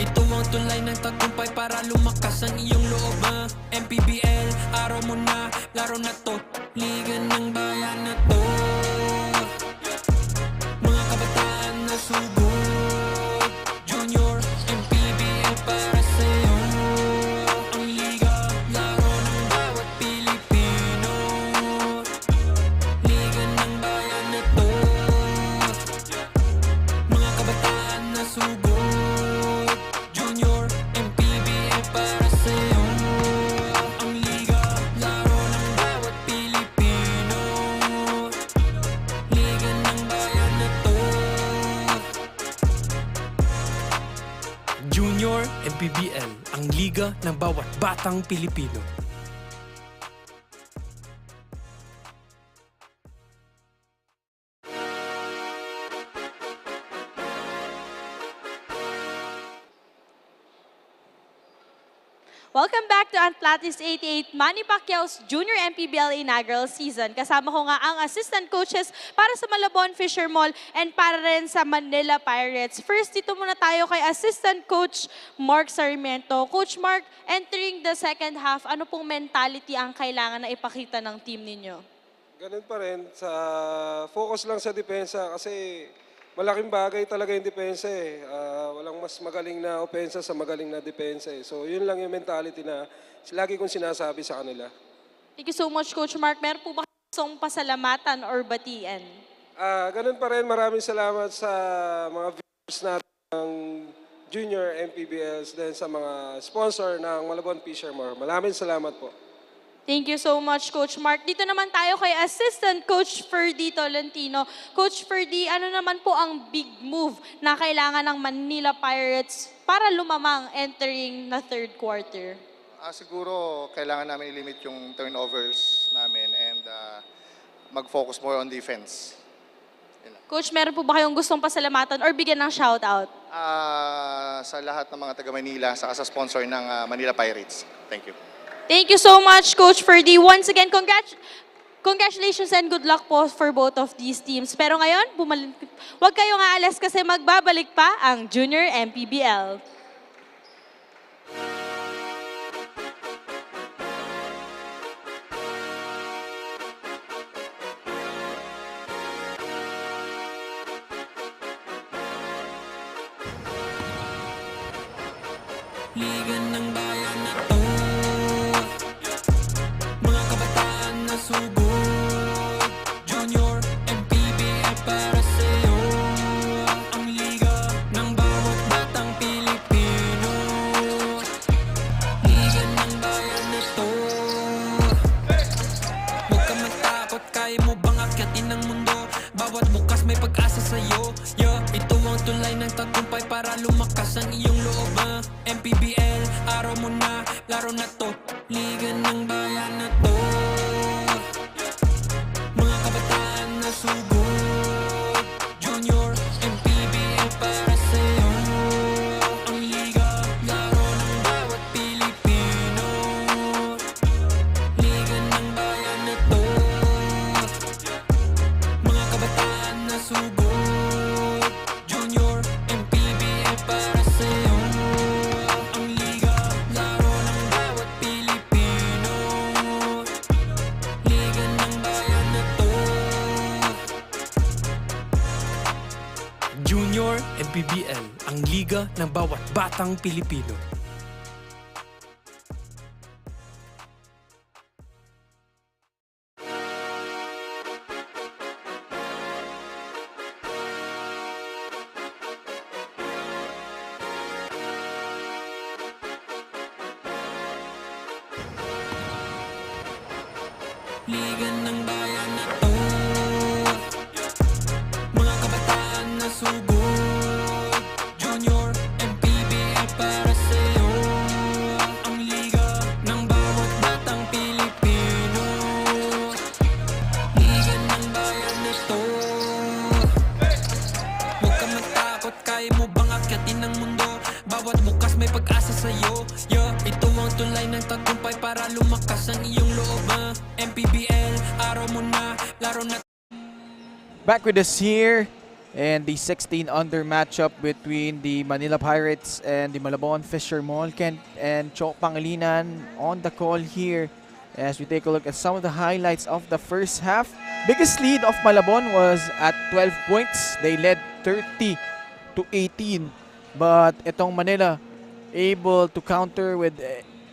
Ito ang tulay ng tagumpay para lumakas ang iyong loob. MPBL, araw mo na, laro na to. Liga ng bayan na to, mga kabataan na sugod. Junior, MPBL para sa'yo. Ang liga, laro ng bawat Pilipino. Liga ng bayan na to, mga kabataan na sugod. Junior, MPBL para sa'yo. Ang liga, laro ng bawat Pilipino. Liga ng bayan na to. Junior MPBL, ang liga ng bawat batang Pilipino. Welcome back to Atlantis 88, Manny Pacquiao's Junior MPBL Inaugural Season. Kasama ko nga ang assistant coaches para sa Malabon Fisher Mall and para rin sa Manila Pirates. First, dito muna tayo kay Assistant Coach Mark Sarmiento. Coach Mark, entering the second half, ano pong mentality ang kailangan na ipakita ng team ninyo? Ganun pa rin, sa focus lang sa depensa kasi malaking bagay talaga yung depensa eh. Walang mas magaling na opensa sa magaling na depensa eh. So yun lang yung mentality na lagi kong sinasabi sa kanila. Thank you so much, Coach Mark. Meron po ba gustong pasalamatan or batiin? Ganun pa rin, maraming salamat sa mga viewers natin ng Junior MPBLs din sa mga sponsor ng Malabon Fishermore. Maraming salamat po. Thank you so much, Coach Mark. Dito naman tayo kay Assistant Coach Ferdy Tolentino. Coach Ferdy, ano naman po ang big move na kailangan ng Manila Pirates para lumamang entering na third quarter? Siguro kailangan namin i-limit yung turnovers namin and mag-focus more on defense. Coach, meron po ba kayong gustong pasalamatan or bigyan ng shoutout? Sa lahat ng mga taga-Manila, saka sa sponsor ng Manila Pirates. Thank you. Thank you so much, Coach Ferdy. Once again, congratulations and good luck po for both of these teams. Pero ngayon, huwag kayong aalis kasi magbabalik pa ang Junior MPBL. Liga ng bayan na to, mga kabataan na subok. Junior MPBL para sa'yo, ang liga ng bawat batang Pilipino. Liga ng bayan na to, huwag ka matakot, kaya mo bang akyatin ang mundo? Bawat bukas may pag-asa sa'yo. Ito ang tulay ng tagumpay para lumakas ang iyong loob. MPBL, araw mo na, laro na to. Liga ng bayan na to, mga kabataan na sugod. Junior MPBL para sa'yo, ang liga, laro ng bawat Pilipino. Liga ng bayan na to, mga kabataan na sugod. Junior MPBL para sa'yo, ang liga, laro ng bawat Pilipino. Liga ng bayan na to, Junior MPBL, ang liga ng bawat batang Pilipino. Liga ng bayan na to, mga kabataan na sugod. Junior MPBL para sa'yo, ang liga ng bawat batang Pilipino. Liga ng bayan na to, huwag ka matakot, kaya mo bang akyatin ang mundo? Bawat bukas may pag-asa sa'yo. Ito ang tulay ng tagumpay para lumakas ang iyong loob. MPBL, araw mo na, laro na. Back with us here and the 16 under matchup between the Manila Pirates and the Malabon Fishermall. Kent and Chok Pangilinan on the call here as we take a look at some of the highlights of the first half. Biggest lead of Malabon was at 12 points. They led 30-18. But itong Manila able to counter with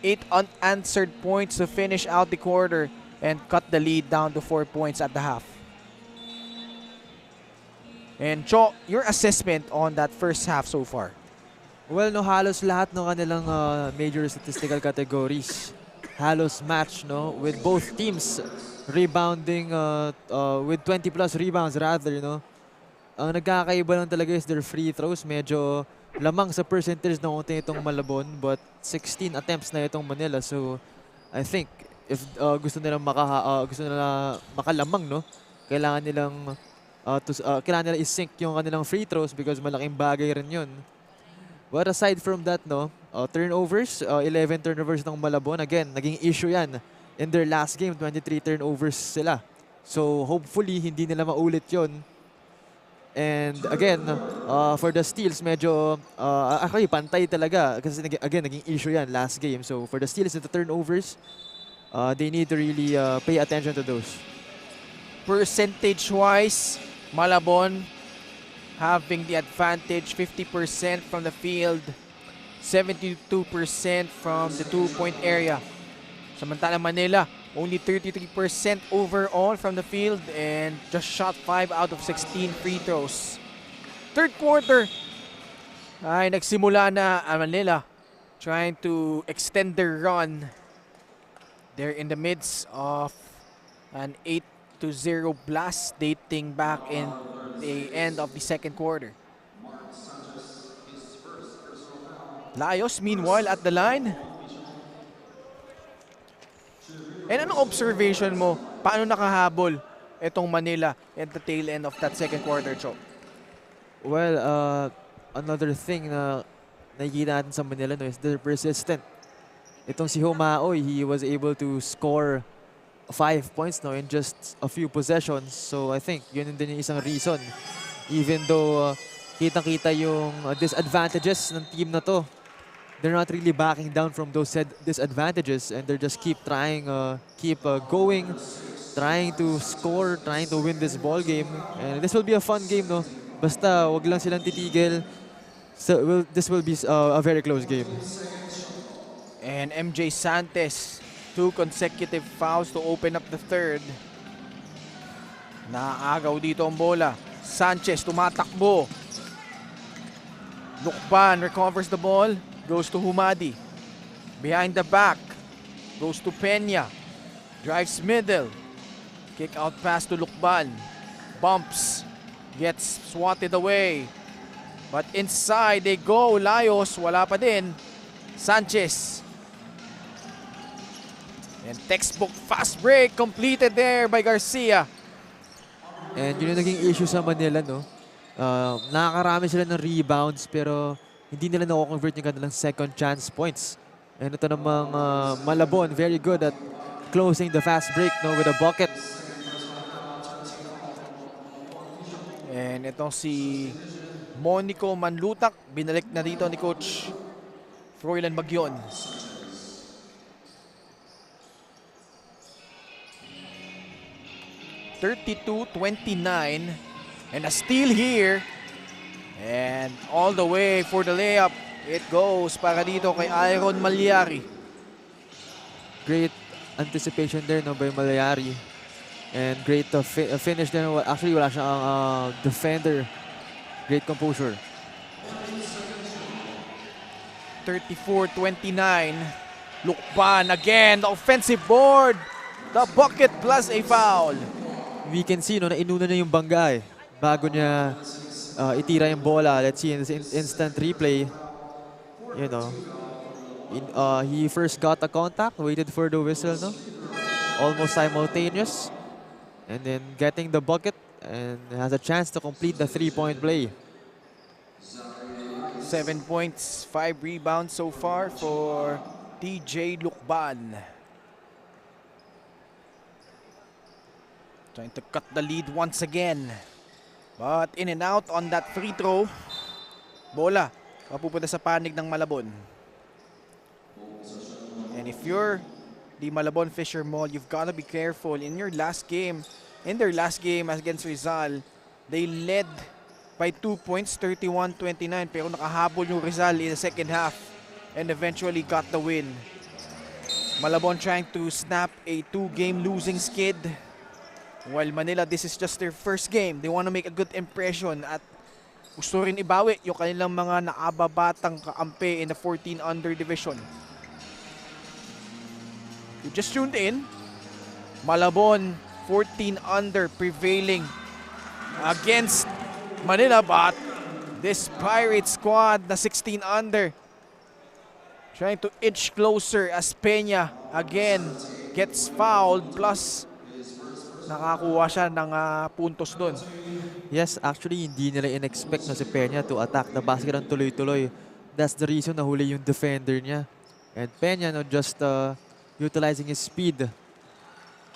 8 unanswered points to finish out the quarter and cut the lead down to 4 points at the half. And Cho, your assessment on that first half so far? Well, no, halos lahat ng kanilang major statistical categories halos match, no, with both teams rebounding with 20 plus rebounds rather, no. Ang nagkakaiba lang talaga is their free throws. Medyo lamang sa percentage ng unti itong Malabon, but 16 attempts na itong Manila. So I think if gusto nila makalamang, no, kailangan nilang i-sync yung kanilang free throws because malaking bagay rin yun. But aside from that, no, turnovers, 11 turnovers ng Malabon. Again, naging issue yan in their last game, 23 turnovers sila. So hopefully hindi nila maulit yon. And again, for the steals, medyo actually pantay talaga kasi again naging issue yan last game. So for the steals and the turnovers, they need to really pay attention to those. Percentage-wise, Malabon having the advantage, 50% from the field, 72% from the two-point area. Samantala Manila, only 33% overall from the field and just shot 5 out of 16 free throws. Third quarter ay nagsimula na ang Manila trying to extend their run. They're in the midst of an 8-0 blast dating back in the end of the second quarter. Layos, meanwhile, at the line. And anong observation mo? Paano nakahabol itong Manila at the tail end of that second quarter, Cho? Well, another thing na nakikita natin sa Manila no, is they're persistent. Itong si Humaoy, he was able to score 5 points no, in just a few possessions. So I think yun din yung isang reason. Even though kitang-kita yung disadvantages ng team na to, they're not really backing down from those disadvantages and they're just keep trying, going, trying to score, trying to win this ball game. And this will be a fun game, no? Basta wag lang silang titigil. So this will be a very close game. And MJ Santos, 2 consecutive fouls to open up the third. Naagaw dito ang bola. Sanchez tumatakbo. Lukban recovers the ball. Goes to Humadi. Behind the back. Goes to Peña. Drives middle. Kick out pass to Lukban. Bumps. Gets swatted away. But inside they go. Layos. Wala pa din. Sanchez. And textbook fast break completed there by Garcia. And yun yung naging issue sa Manila, no? Nakakarami sila ng rebounds pero hindi nila na-convert yung kanilang second chance points. And ito namang Malabon, very good at closing the fast break no, with a bucket. And itong si Monico Manlutak, binalik na dito ni Coach Froilan Bagyon. (32-29) and a steal here. And all the way for the layup. It goes para dito kay Iron Malyari. Great anticipation there no, by Malyari. And great finish there. Actually, wala siyang defender. Great composure. 34-29. Lukban again. The offensive board. The bucket plus a foul. We can see no, na inuna na yung bangga eh. Bago niya itira yung bola. Let's see in this instant replay. You know, he first got a contact, waited for the whistle, no? Almost simultaneous. And then getting the bucket and has a chance to complete the three-point play. 7 points, 5 rebounds so far for DJ Lukban. Trying to cut the lead once again. But in and out on that free throw. Bola, mapupunta sa panig ng Malabon. And if you're the Malabon Fisher Mall, you've got to be careful. In their last game against Rizal, they led by 2 points, 31-29. Pero nakahabol yung Rizal in the second half and eventually got the win. Malabon trying to snap a 2-game losing skid. While Manila, this is just their first game. They want to make a good impression at gusto rin ibawi yung kanilang mga naababatang kaampi in the 14 under division. You just tuned in. Malabon 14 under prevailing against Manila, but this Pirate squad na 16 under trying to inch closer as Peña again gets fouled plus nakakuha siya ng puntos doon. Yes, actually hindi nila in-expect na si Peña to attack the basket ng tuloy-tuloy. That's the reason na huli yung defender niya. And Peña no, just utilizing his speed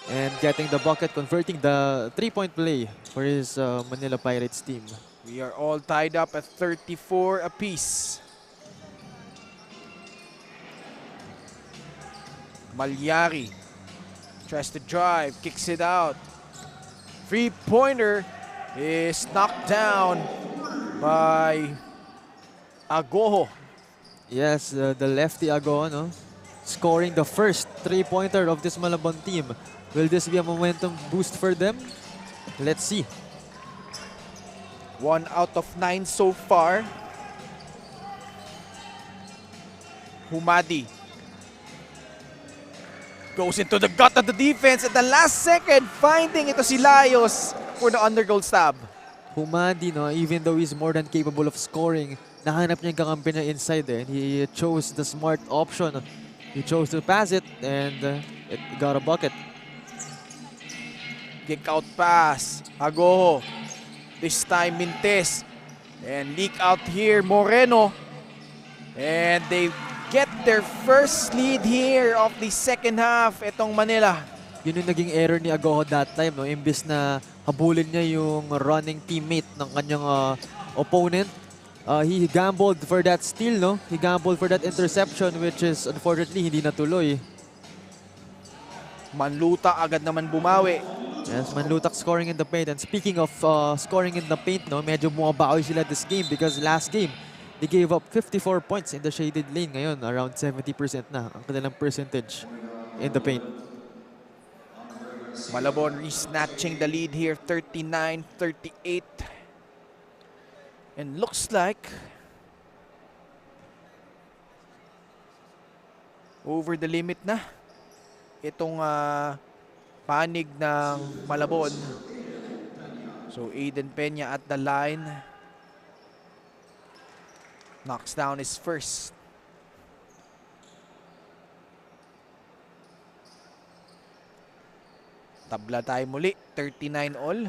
and getting the bucket, converting the three-point play for his Manila Pirates team. We are all tied up at 34 apiece. Malyari tries to drive, kicks it out. Three-pointer is knocked down by Agoho. Yes, the lefty Ago, no? Scoring the first three-pointer of this Malabon team. Will this be a momentum boost for them? Let's see. 1 out of 9 so far. Humadi goes into the gut of the defense at the last second, finding ito si Layos for the undergoal stab. Humadi, no, even though he's more than capable of scoring, nahanap niya yung kakampi niya inside and he chose the smart option. He chose to pass it and it got a bucket. Kick out pass. Agoho. This time Mintes. And leak out here Moreno. And they get their first lead here of the second half. Itong Manila. Yun yung naging error ni Agoho that time, no? Imbis na habulin niya yung running teammate ng kanyang opponent, he gambled for that steal, no? He gambled for that interception, which is unfortunately hindi natuloy. Manluta agad naman bumawi. Yes, Manlutak scoring in the paint. And speaking of scoring in the paint, no, medyo bumabawi sila this game because last game, they gave up 54 points in the shaded lane. Ngayon, around 70% na ang kanilang percentage in the paint. Malabon re-snatching the lead here, 39-38. And looks like over the limit na itong panig ng Malabon. So Aiden Peña at the line. Knocks down his first. Tabla tayo muli, 39 all.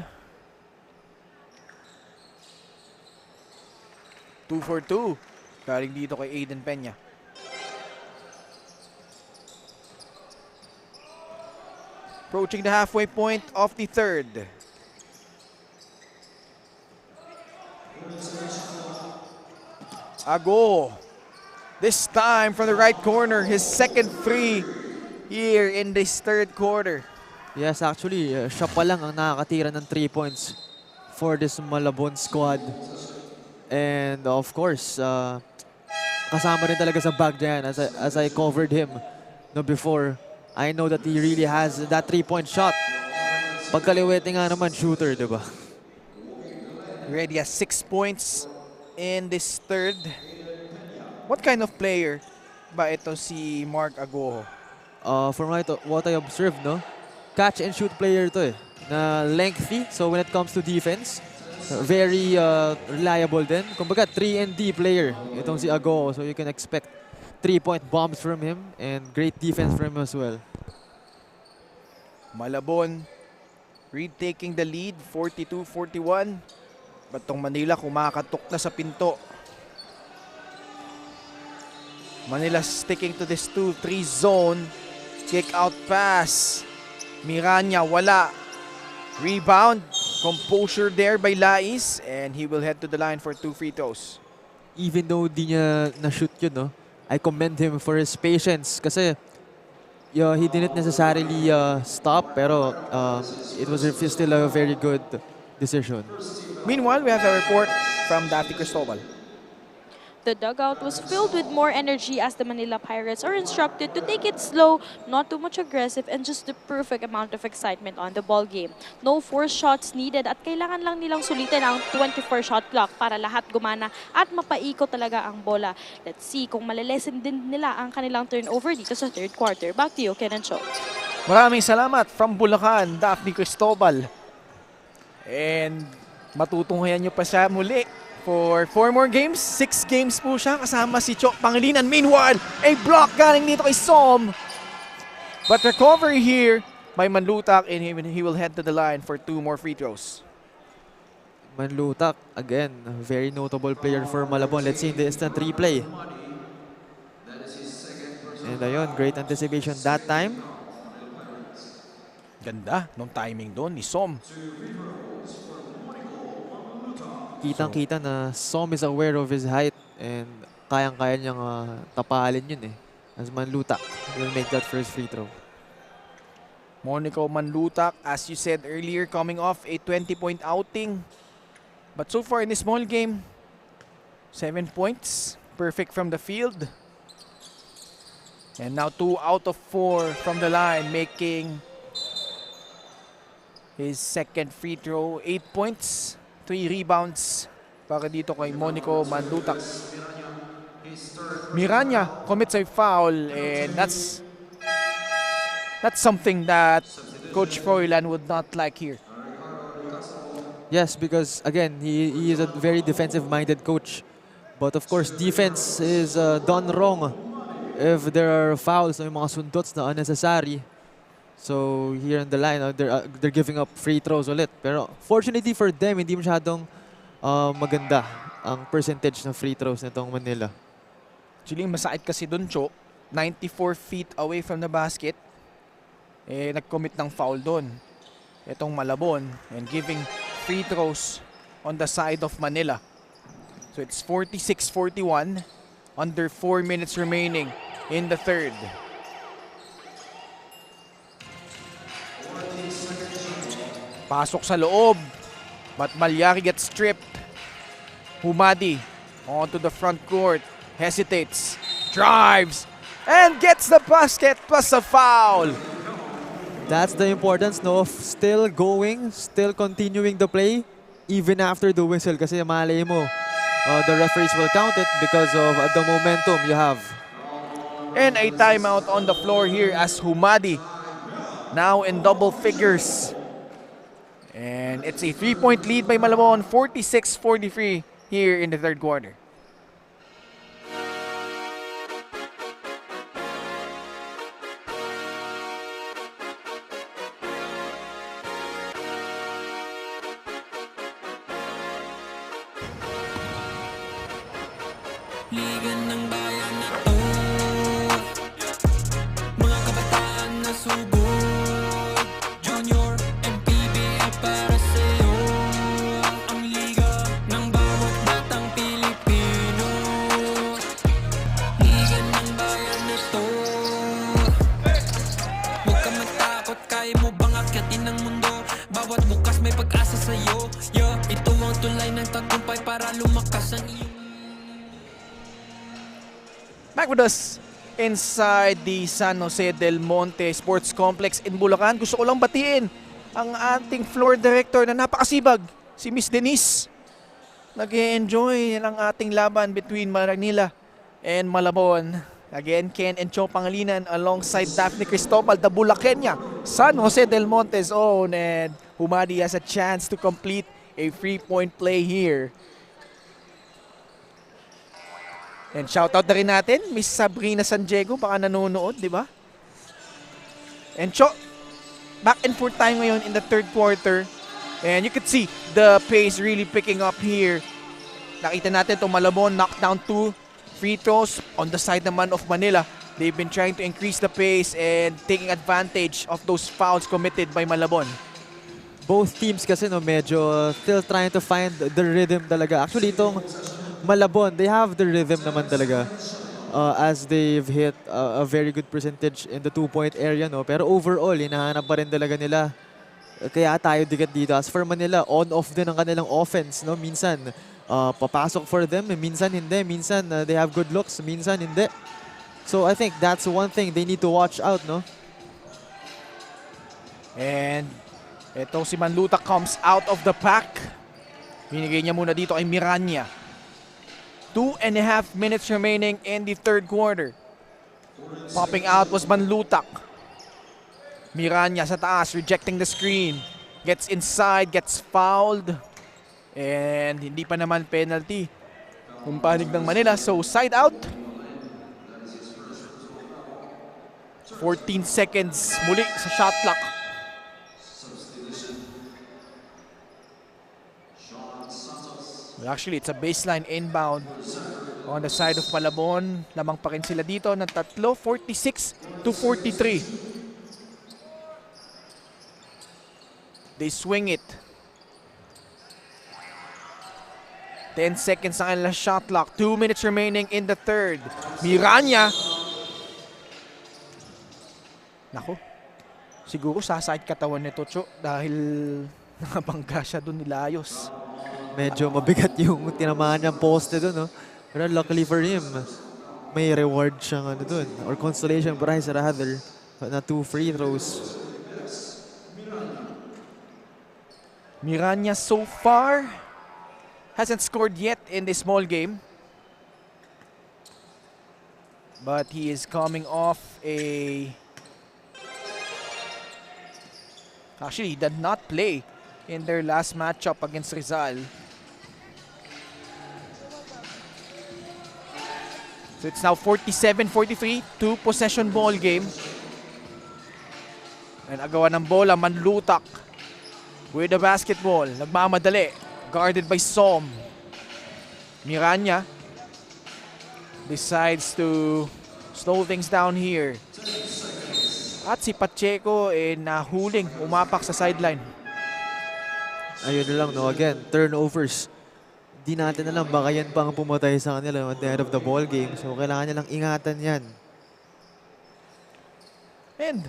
2 for 2. Galing dito kay Aiden Peña. Approaching the halfway point of the third. Ago. This time from the right corner, his second free here in this third quarter. Yes, actually, siya pa lang ang nakakatira ng 3 points for this Malabon squad. And of course, kasama rin talaga sa bag dyan as I covered him no before. I know that he really has that 3-point shot. Pagkaliwete nga naman, shooter, di ba? Already has 6 points in this third. What kind of player ba ito si Mark Agoho? From what I observed, no? Catch and shoot player to eh. Na lengthy, so when it comes to defense, very reliable din. Kumbaga, 3-and-D player itong si Agoho. So you can expect 3-point bombs from him and great defense from him as well. Malabon retaking the lead, 42-41. But tong Manila kumakatok na sa pinto. Manila sticking to this 2-3 zone. Kick out pass. Miranya wala. Rebound. Composure there by Lais. And he will head to the line for 2 free throws. Even though di niya na-shoot yun, no? I commend him for his patience kasi he didn't necessarily stop pero it was still a very good decision. Meanwhile, we have a report from Daphne Cristobal. The dugout was filled with more energy as the Manila Pirates are instructed to take it slow, not too much aggressive, and just the perfect amount of excitement on the ball game. No forced shots needed at kailangan lang nilang sulitin ang 24-shot clock para lahat gumana at mapaikot talaga ang bola. Let's see kung malilesen din nila ang kanilang turnover dito sa third quarter. Back to you, Ken and Cho. Maraming salamat from Bulacan, Daphne Cristobal. And matutunghayan nyo pa siya muli for 4 more games. 6 games po siya kasama si Cho Pangilinan. Meanwhile, a block galing dito kay Som. But recovery here by Manlutak and he will head to the line for 2 more free throws. Manlutak, again, a very notable player for Malabon. Let's see in the instant replay. And ayun, great anticipation that time. Ganda nung timing doon ni Som. Kitang-kita na Som is aware of his height and kayang-kaya niyang tapalin yun eh. As Manlutak will make that first free throw. Monaco Manlutak, as you said earlier, coming off a 20-point outing. But so far in this small game, 7 points. Perfect from the field. And now 2 out of 4 from the line, making his second free throw. 8 points, 3 rebounds para dito kay Monico Mandutak. Miranya commits a foul, and that's something that Coach Froilan would not like here. Yes, because again, he is a very defensive-minded coach. But of course, defense is done wrong if there are fouls o yung mga sundots na unnecessary. So here on the line, they're giving up free throws ulit. Pero fortunately for them, hindi masyadong maganda ang percentage ng free throws nitong Manila. Actually, masakit kasi dun, Cho. 94 feet away from the basket. Nag-commit ng foul dun. Itong Malabon. And giving free throws on the side of Manila. So it's 46-41. Under 4 minutes remaining in the third. Pasok sa loob. But Malyari gets stripped. Humadi onto the front court. Hesitates. Drives. And gets the basket plus a foul. That's the importance, no, of still going, still continuing the play even after the whistle. Kasi malay mo, the referees will count it because of the momentum you have. And a timeout on the floor here as Humadi now in double figures. And it's a 3-point lead by Malabon, 46-43 here in the third quarter. Liga ng bayan na to, mga kabataan na subok. Junior, MPBL para sa'yo. Ang liga ng bawat batang Pilipino. Liga ng bayan na to. Huwag ka matakot, kaya mo bang akyatin ang mundo? Bawat bukas may pag-asa sa'yo. Ito ang tulay ng tagumpay para lumakas ang iyong. Back with us inside the San Jose del Monte Sports Complex in Bulacan. Gusto ko lang batiin ang ating floor director na napakasibag, si Miss Denise. Nag-enjoy ng ating laban between Manila and Malabon. Again, Ken and Cho Pangalinan alongside Daphne Cristobal, the Bulacania, San Jose del Monte's own. And Humadi has a chance to complete a 3-point play here. And shoutout na rin natin, Miss Sabrina San Diego, baka nanonood, di ba? And Cho, back and forth tayo ngayon in the third quarter. And you could see the pace really picking up here. Nakita natin itong Malabon, knockdown 2 free throws on the side naman of Manila. They've been trying to increase the pace and taking advantage of those fouls committed by Malabon. Both teams kasi no, medyo still trying to find the rhythm talaga. Actually, itong Malabon, they have the rhythm naman talaga as they've hit a very good percentage in the 2-point area. No? Pero overall, hinahanap pa rin talaga nila. Kaya tayo dikit dito. As for Manila, on-off din ang kanilang offense. No? Minsan, papasok for them. Minsan hindi. Minsan, they have good looks. Minsan hindi. So I think that's one thing they need to watch out. No? And ito si Manluta comes out of the pack. Binigay niya muna dito kay Miranya. 2.5 minutes remaining in the third quarter. Popping out was Manlutak. Miranya sa taas, rejecting the screen. Gets inside, gets fouled. And hindi pa naman penalty. Kumpanig ng Manila, so side out. 14 seconds muli sa shot clock. Actually, it's a baseline inbound on the side of Malabon. Lamang pa rin sila dito ng tatlo, 46-43. They swing it. 10 seconds ang kanilang shot clock. 2 minutes remaining in the third. Miranya. Nako. Siguro saside katawan nito, Cho, dahil nakabangga siya doon ni Layos. Medyo mabigat yung tinamaan niyang poste doon, no? Pero luckily for him, may reward siyang ano doon, or consolation prize rather, na 2 free throws. Miranya so far hasn't scored yet in this small game. But he is coming off a... Actually, he did not play in their last matchup against Rizal. So it's now 47-43, 2-possession ball game. And agawa ng bola, Manlutak with the basketball. Nagmamadali, guarded by Som. Miranya decides to slow things down here. At si Pacheco nahuling, umapak sa sideline. Ayun na lang, no? Again, turnovers. Di natin alam, baka yan pang pumatay sa kanila at the end of the ball game. So, kailangan nilang ingatan yan. And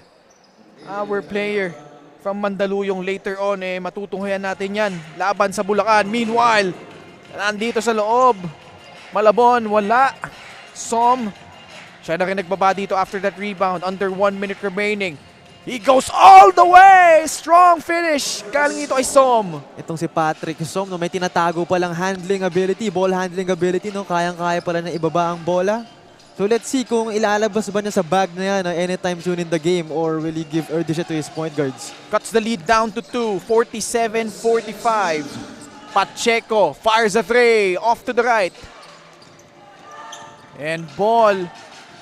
our player from Mandaluyong later on, matutunghayan natin yan. Laban sa Bulacan. Meanwhile, nandito sa loob. Malabon, wala. Som, siya na rin nagbaba dito after that rebound. Under 1 minute remaining. He goes all the way! Strong finish! Galing ito ay Som. Itong si Patrick Som, no, may tinatago palang handling ability, ball handling ability, no? Kayang-kaya pala na ibaba ang bola. So let's see kung ilalabas ba niya sa bag na yan anytime soon in the game, or will he give or dish it to his point guards? Cuts the lead down to 2, 47-45. Pacheco fires a three off to the right. And ball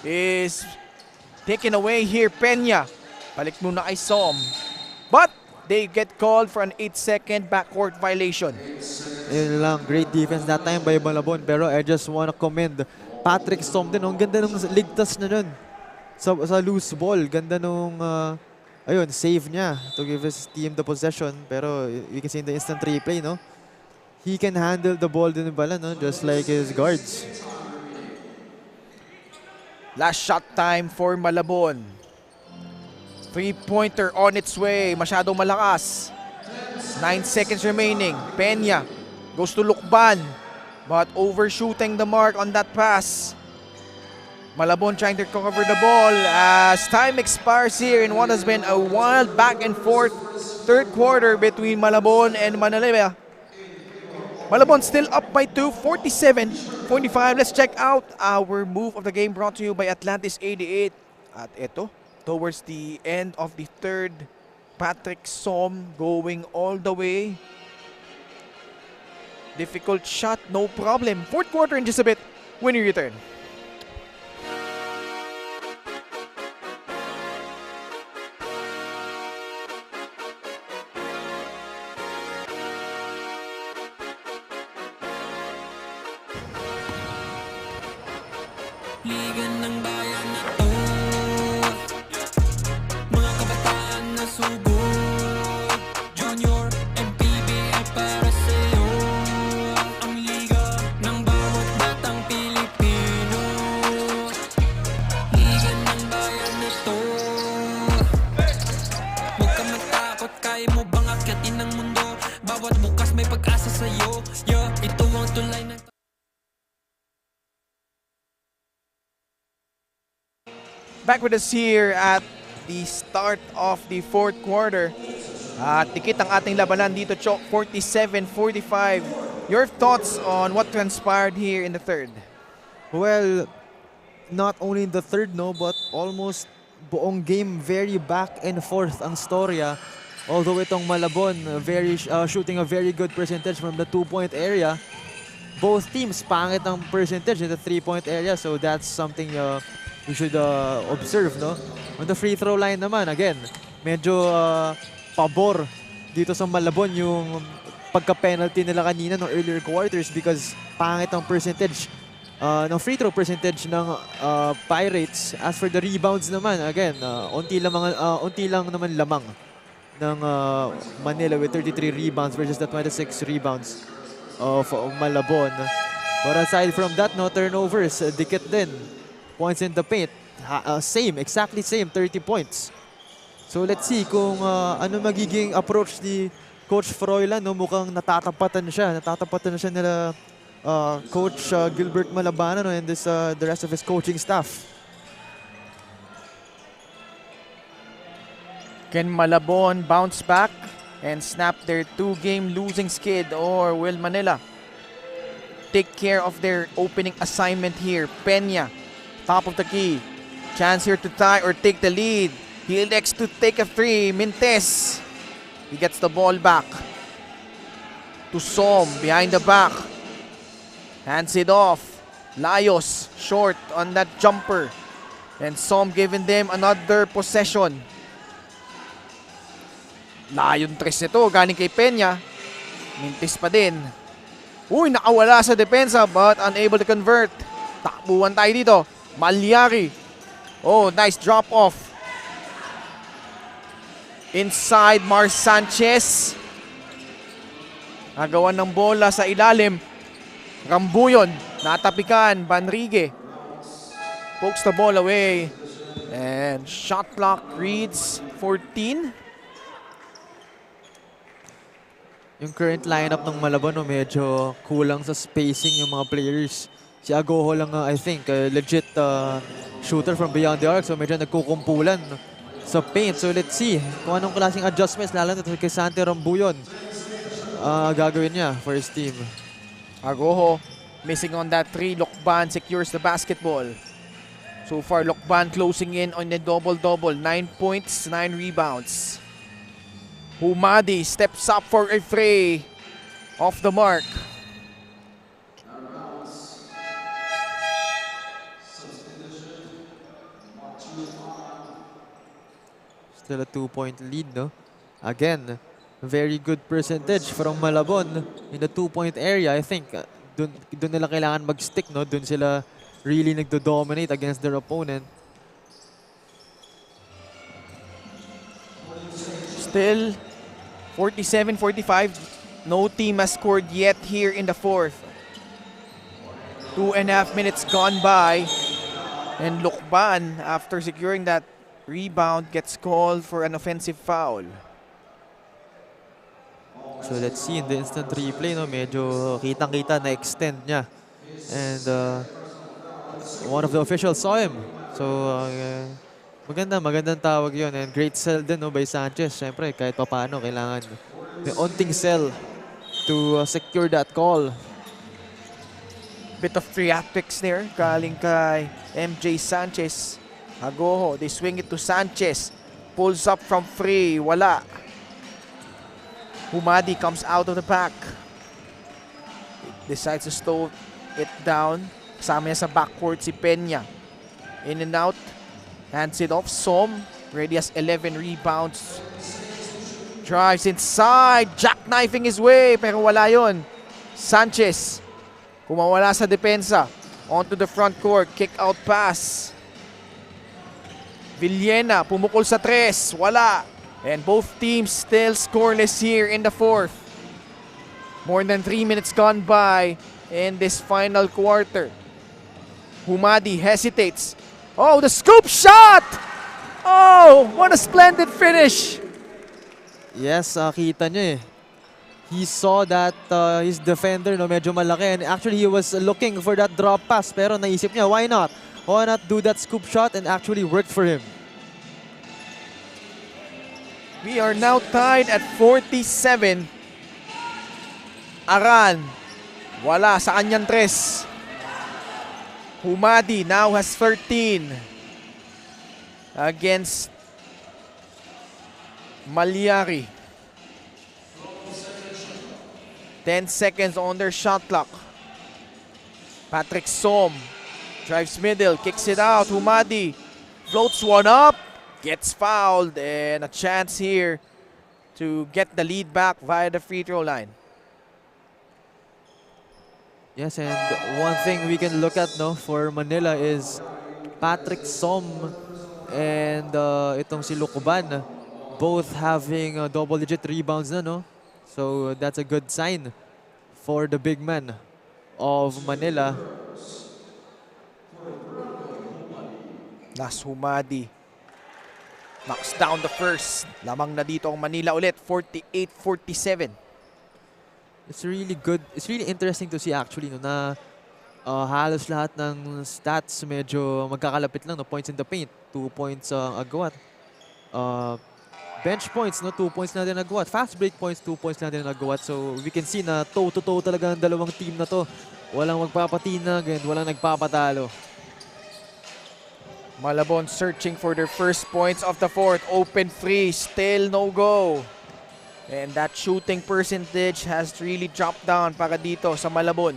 is taken away here. Peña. Balik muna kay Som. But they get called for an 8-second backcourt violation. Ayun lang, great defense that time by Malabon. Pero I just wanna commend Patrick Som din. Ang ganda nung ligtas na nun sa loose ball. Ganda nung ayun, save niya to give his team the possession. Pero you can see in the instant replay, no? He can handle the ball din bala, no? Just like his guards. Last shot time for Malabon. 3-pointer on its way. Masyadong malakas. 9 seconds remaining. Peña goes to Lukban, but overshooting the mark on that pass. Malabon trying to cover the ball as time expires here in what has been a wild back and forth third quarter between Malabon and Manila. Malabon still up by 2, 47-45. Let's check out our move of the game brought to you by Atlantis 88. At ito, towards the end of the third, Patrick Som going all the way. Difficult shot, no problem. Fourth quarter in just a bit when you return. Liga ng bayan na to, mga kabataan na sugod. Junior, MPBL para sa'yo. Ang liga ng bawat batang Pilipino. Liga ng bayan na to. Huwag ka matakot, kaya mo bang akyatin ang mundo? Bawat bukas may pag-asa sa'yo. Yeah, ito ang tulay ng... Back with us here at the start of the fourth quarter. At dikit ang ating labanan dito, Chok, 47-45. Your thoughts on what transpired here in the third? Well, not only in the third, no, but almost buong game, very back and forth ang storya. Although itong Malabon, shooting a very good percentage from the 2-point area. Both teams pangit ang percentage in the 3-point area, so that's something you should observe, no? On the free throw line naman, again, medyo pabor dito sa Malabon yung pagka-penalty nila kanina no earlier quarters because pangit ang percentage ng free throw percentage ng Pirates. As for the rebounds naman, again, unti lang naman lamang ng Manila with 33 rebounds versus the 26 rebounds of Malabon. But aside from that, no turnovers, dikit din. Points in the paint, exactly same, 30 points. So let's see kung ano magiging approach ni Coach Froilan, no, mukhang natatapatan siya. Natatapatan siya nila Coach Gilbert Malabana, no, and the rest of his coaching staff. Can Malabon bounce back and snap their 2-game losing skid, or will Manila take care of their opening assignment here? Peña, top of the key. Chance here to tie or take the lead. He elects to take a 3. Mintes. He gets the ball back to Som behind the back. Hands it off. Layos short on that jumper. And Som giving them another possession. Layon tres nito galing kay Peña. Mintes pa din. Uy, nakawala sa depensa but unable to convert. Takbuhan tayo dito. Malyari. Oh, nice drop off. Inside, Mars Sanchez. Nagawan ng bola sa ilalim. Rambuyon. Natapikan. Banrigue. Pokes the ball away. And shot clock reads 14. Yung current lineup ng Malabon, no, medyo kulang sa spacing yung mga players. Si Agoho lang, I think, legit shooter from beyond the arc. So medyo nagkukumpulan sa paint. So let's see kung anong klaseng adjustments, lalo na kay Santi Rambuyon, gagawin niya for his team. Agoho missing on that 3. Lokban secures the basketball. So far, Lokban closing in on a double-double. 9 points, 9 rebounds. Humadi steps up for a fray. Off the mark. Still a 2-point lead, no? Again, very good percentage from Malabon in the 2-point area. I think dun nila kailangan mag-stick, no? Dun sila really nagdo-dominate against their opponent. Still 47-45. No team has scored yet here in the fourth. 2.5 minutes gone by. And Lokban, after securing that rebound, gets called for an offensive foul. So let's see in the instant replay, no, medyo kitang-kita na extend niya. And one of the officials saw him. So magandang tawag yun. And great sell din, no, by Sanchez. Siyempre, kahit pa paano, kailangan may onting sell to secure that call. Bit of theatrics there, galing kay MJ Sanchez. Agoho, they swing it to Sanchez. Pulls up from free, wala. Humadi comes out of the pack. Decides to slow it down. Kasama niya sa backcourt si Peña. In and out. Hands it off. Som, ready has 11 rebounds. Drives inside. Jackknifing his way, pero wala yon. Sanchez, kumawala sa depensa. Onto the front court. Kick out pass. Villena, pumukol sa 3. Wala. And both teams still scoreless here in the fourth. More than 3 minutes gone by in this final quarter. Humadi hesitates. Oh, the scoop shot! Oh, what a splendid finish! Yes, kita niya eh. He saw that his defender, no, medyo malaki. And actually, he was looking for that drop pass. Pero naisip niya, why not? Why not do that scoop shot, and actually worked for him. We are now tied at 47. Aran, wala sa kanyang 3. Humadi now has 13 against Malyari. 10 seconds on their shot clock. Patrick Som drives middle, kicks it out. Humadi floats one up, gets fouled, and a chance here to get the lead back via the free throw line. Yes, and one thing we can look at, no, for Manila is Patrick Som and itong si Lukuban, both having double-digit rebounds na, no? So that's a good sign for the big man of Manila. Last Humadi. Knocks down the first. Lamang na dito ang Manila ulit, 48-47. It's really good. It's really interesting to see actually no, na halos lahat ng stats medyo magkakalapit lang. No? Points in the paint, 2 points ang agawat. Bench points, no? 2 points na din agawat. Fast break points, 2 points na din agawat. So we can see na toe-to-toe talaga ang dalawang team na to. Walang magpapatinag and walang nagpapatalo. Malabon searching for their first points of the fourth. Open three, still no go. And that shooting percentage has really dropped down para dito sa Malabon.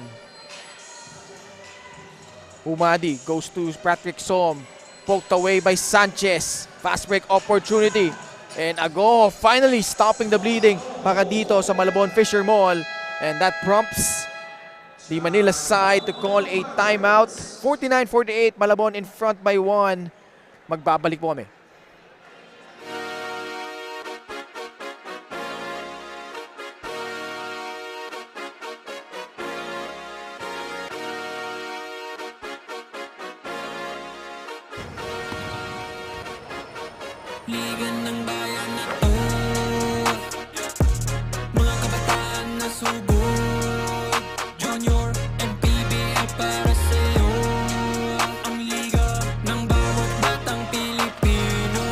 Humadi goes to Patrick Som. Poked away by Sanchez. Fast break opportunity. And Ago finally stopping the bleeding para dito sa Malabon Fisher Mall. And that prompts the Manila side to call a timeout. 49-48, Malabon in front by 1. Magbabalik po kami. Liga ng bayan na to, mga kabataan na subok, Junior, MPBL para sa'yo. Ang liga ng bawat batang Pilipino.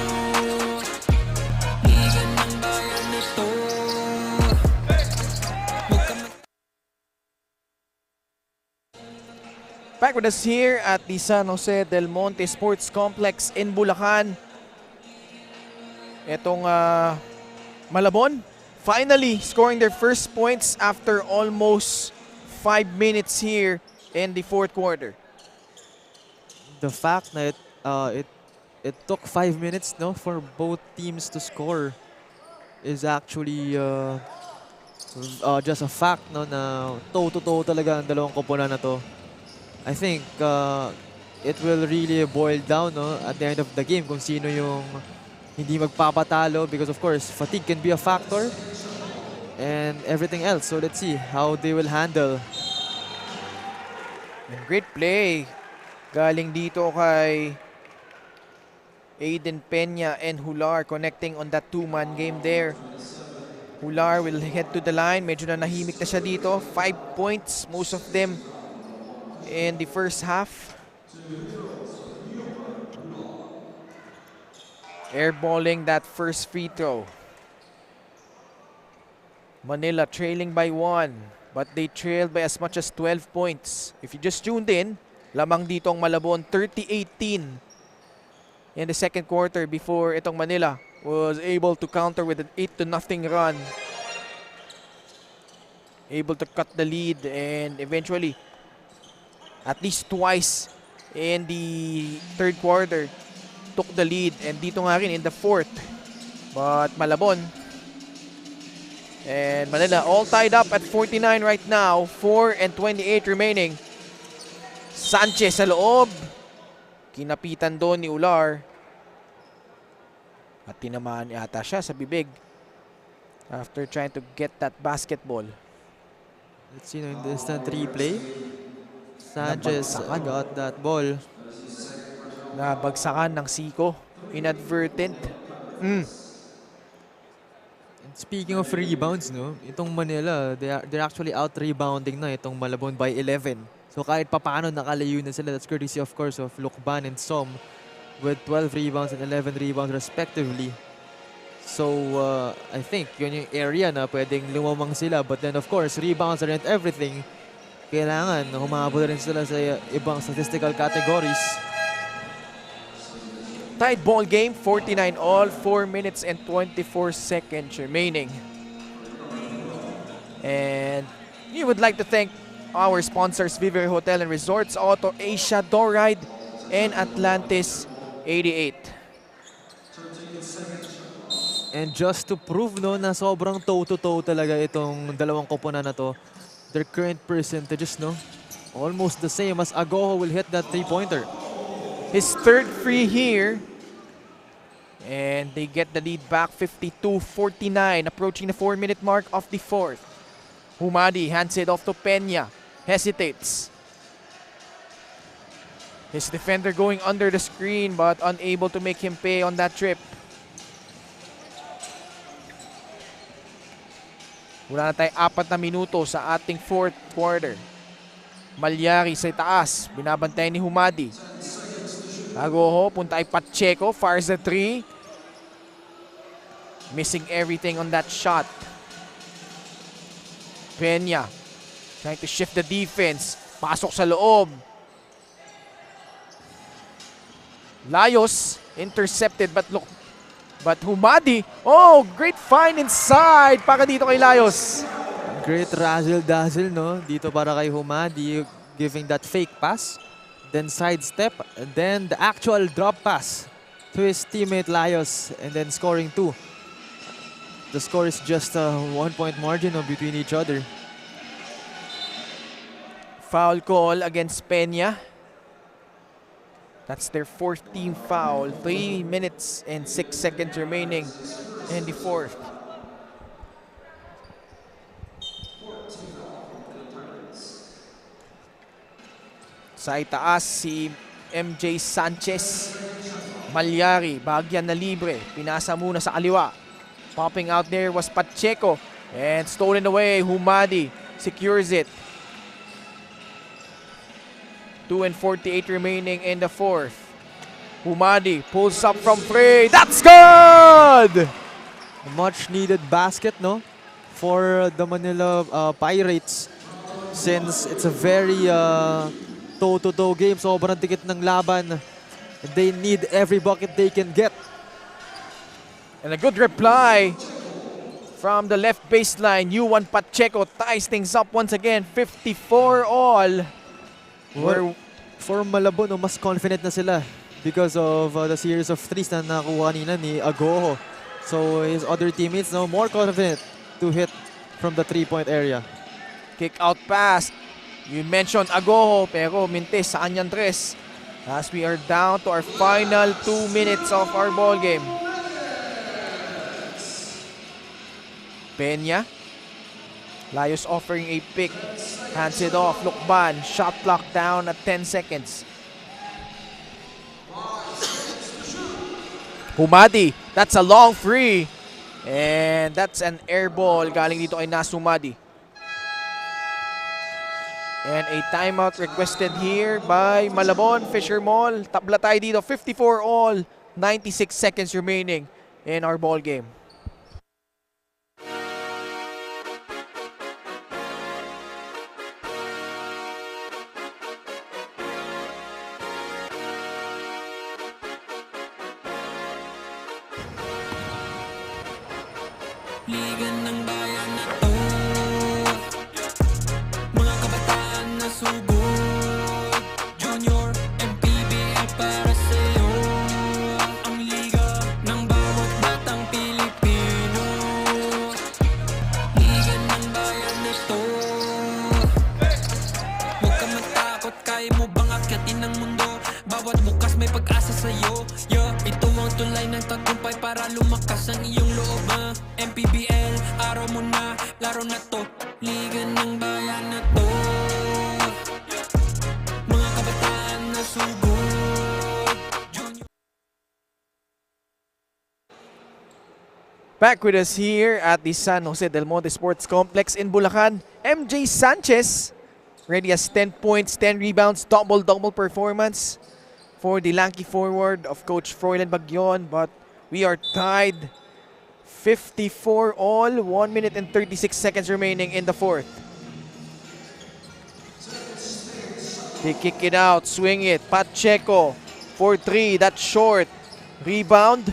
Liga ng bayan na to. Back with us here at the San Jose del Monte Sports Complex in Bulacan. Etong Malabon finally scoring their first points after almost 5 minutes here in the fourth quarter. The fact that it took 5 minutes no for both teams to score is actually just a fact no na toe-to-toe talaga ang dalawang koponan na to. I think it will really boil down no at the end of the game kung sino yung hindi magpapatalo because of course fatigue can be a factor and everything else. So let's see how they will handle. And great play galing dito kay Aiden Peña and Hular connecting on that two-man game there. Hular will head to the line. Medyo na nahimik na siya dito. 5 points, most of them in the first half. Airballing that first free throw. Manila trailing by 1, but they trailed by as much as 12 points. If you just tuned in, lamang dito ang Malabon 30-18 in the second quarter before itong Manila was able to counter with an 8-0 run. Able to cut the lead and eventually, at least twice in the third quarter, took the lead, and dito nga rin in the fourth. But Malabon and Manila all tied up at 49 right now. 4:28 remaining. Sanchez sa loob. Kinapitan doon ni Ular. At tinamaan yata siya sa bibig after trying to get that basketball. Let's see no, in the instant replay. Sanchez got that ball. Nabagsakan ng Siko. Inadvertent. And speaking of rebounds, no, itong Manila, they're actually out-rebounding na itong Malabon by 11. So kahit papaano nakalayo na sila, that's courtesy of course of Lukban and Som with 12 rebounds and 11 rebounds respectively. So I think yun yung area na pwedeng lumamang sila. But then of course, rebounds aren't everything. Kailangan humabol rin sila sa ibang statistical categories. Tied ball game, 49 all, 4 minutes and 24 seconds remaining. And we would like to thank our sponsors, Vivere Hotel and Resorts, Auto Asia, Doride, and Atlantis 88. And just to prove no na sobrang toe-to-toe talaga itong dalawang koponan na to, their current percentages no, almost the same as Agoho will hit that three-pointer. His third free here. And they get the lead back 52-49, approaching the 4-minute mark of the fourth. Humadi hands it off to Peña. Hesitates. His defender going under the screen but unable to make him pay on that trip. Wala na tayong 4 na minuto sa ating fourth quarter. Malyari sa taas. Binabantayan ni Humadi. Agoho, punta ay Pacheco. Fires the 3. Missing everything on that shot. Peña trying to shift the defense. Pasok sa loob. Layos intercepted but Humadi. Oh, great find inside para dito kay Layos. Great razzle-dazzle, no? Dito para kay Humadi, giving that fake pass. Then sidestep. And then the actual drop pass to his teammate Layos. And then scoring 2. The score is just a 1-point margin between each other. Foul call against Peña. That's their 4th team foul. 3 minutes and 6 seconds remaining in the fourth. Sa itaas si MJ Sanchez. Malyari, bagyan na libre. Pinasa muna sa kaliwa. Popping out there was Pacheco. And stolen away. Humadi secures it. 2:48 remaining in the fourth. Humadi pulls up from free. That's good! A much needed basket, no? For the Manila Pirates. Since it's a very toe-to-toe game, sobrang dikit ng laban. They need every bucket they can get. And a good reply from the left baseline. Yuan Pacheco ties things up once again. 54 all. For Malabon, mas confident na sila because of the series of threes na nakuha nila ni Agoho. So his other teammates now more confident to hit from the 3-point area. Kick out pass. You mentioned Agoho, pero mintis sa kanyang tres. As we are down to our final 2 minutes of our ball game. Peña. Layos offering a pick. Hands it off. Lukban. Shot clock down at 10 seconds. Humadi. That's a long free. And that's an air ball galing dito kay Nasumadi. And a timeout requested here by Malabon, Fisher Mall. Tabla tayo dito. 54 all. 96 seconds remaining in our ball game. Liga ng bayan na to, mga kabataan na sugod. Junior, MPBL para sa'yo. Ang liga ng bawat batang Pilipino. Liga ng bayan na to. Huwag ka matakot, kaya mo bang akyatin ang mundo? Bawat bukas may pag-asa sa'yo. Ito ang tulay ng tagumpay para lumakas ang iyong loob. MPBL, araw mo na, laro na to. Liga ng bayan na to, mga kabataan na sugod. Back with us here at the San Jose del Monte Sports Complex in Bulacan, MJ Sanchez. Ready as 10 points, 10 rebounds, double-double performance for the lanky forward of Coach Froilan Bagyon. But we are tied 54 all, 1 minute and 36 seconds remaining in the fourth. They kick it out, swing it. Pacheco for 3, that's short. Rebound.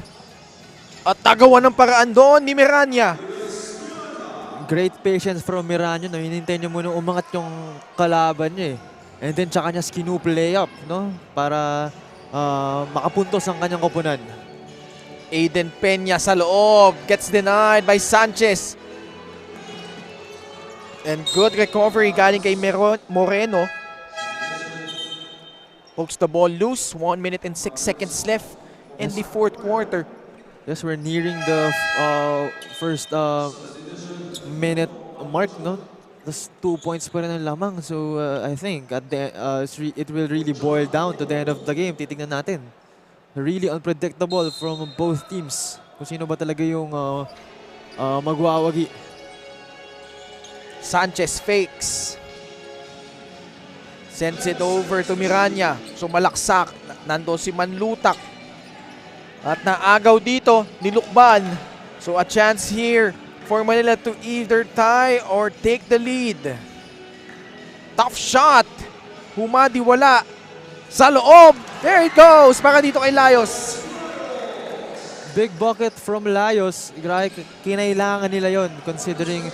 At tagawan ng paraan doon ni Miranya. Great patience from Miranyo. No? Hinintay niya muna umangat yung kalaban niya eh. And then tsaka niya skinu play up, no? Para makapuntos ang kanyang koponan. Aiden Peña sa loob. Gets denied by Sanchez. And good recovery galing kay Moreno. Pokes the ball loose. 1 minute and 6 seconds left in the fourth quarter. Yes, we're nearing the first minute mark, no? That's 2 points pa rin ang lamang. So I think at the, it will really boil down to the end of the game. Titignan natin. Really unpredictable from both teams. Kung sino ba talaga yung magwawagi. Sanchez fakes. Sends it over to Miranya. Sumalaksak. Nando si Manlutak. At naagaw dito ni Lukban. So a chance here for Manila to either tie or take the lead. Tough shot. Humadi wala. Sa loob. There it goes. Para dito kay Layos. Big bucket from Layos. Grabe, kinailangan nila yon considering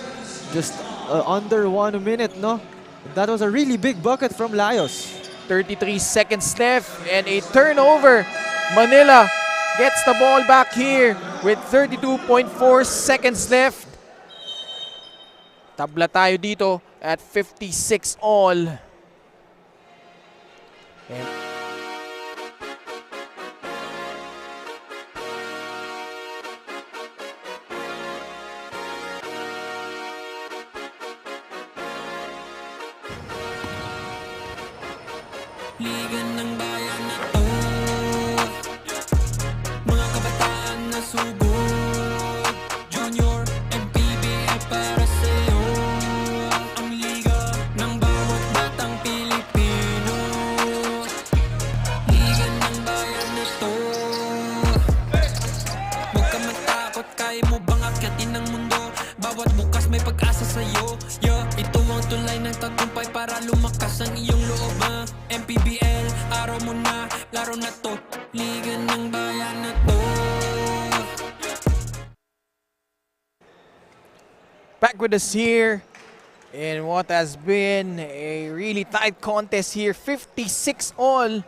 just under 1 minute, no? That was a really big bucket from Layos. 33 seconds left and a turnover. Manila gets the ball back here with 32.4 seconds left. Tabla tayo dito at 56 all. And Liga ng bayan na to, mga kabataan na sugod. Junior, MPBL para sa'yo. Ang liga ng bawat batang Pilipino. Liga ng bayan na to. Huwag ka matakot, kaya mo bang akyatin ang mundo? Bawat bukas may pag-asa sa'yo. Ito ang tulay ng tagumpay para lumakas ang iyong loob. MPBL, araw mo na, laro na to. Liga ng bayan na to. back with us here in what has been a really tight contest here. 56 all.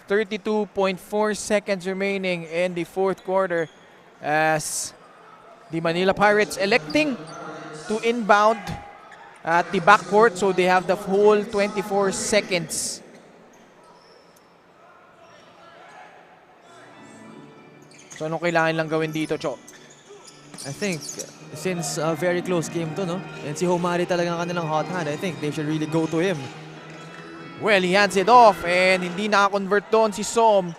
32.4 seconds remaining in the fourth quarter as the Manila Pirates electing to inbound at the backcourt, so they have the whole 24 seconds. So anong kailangan lang gawin dito, Cho? I think since a very close game to, no? And si Homari talagang kanilang hot hand, I think they should really go to him. Well, he hands it off and hindi naka-convert doon si Som.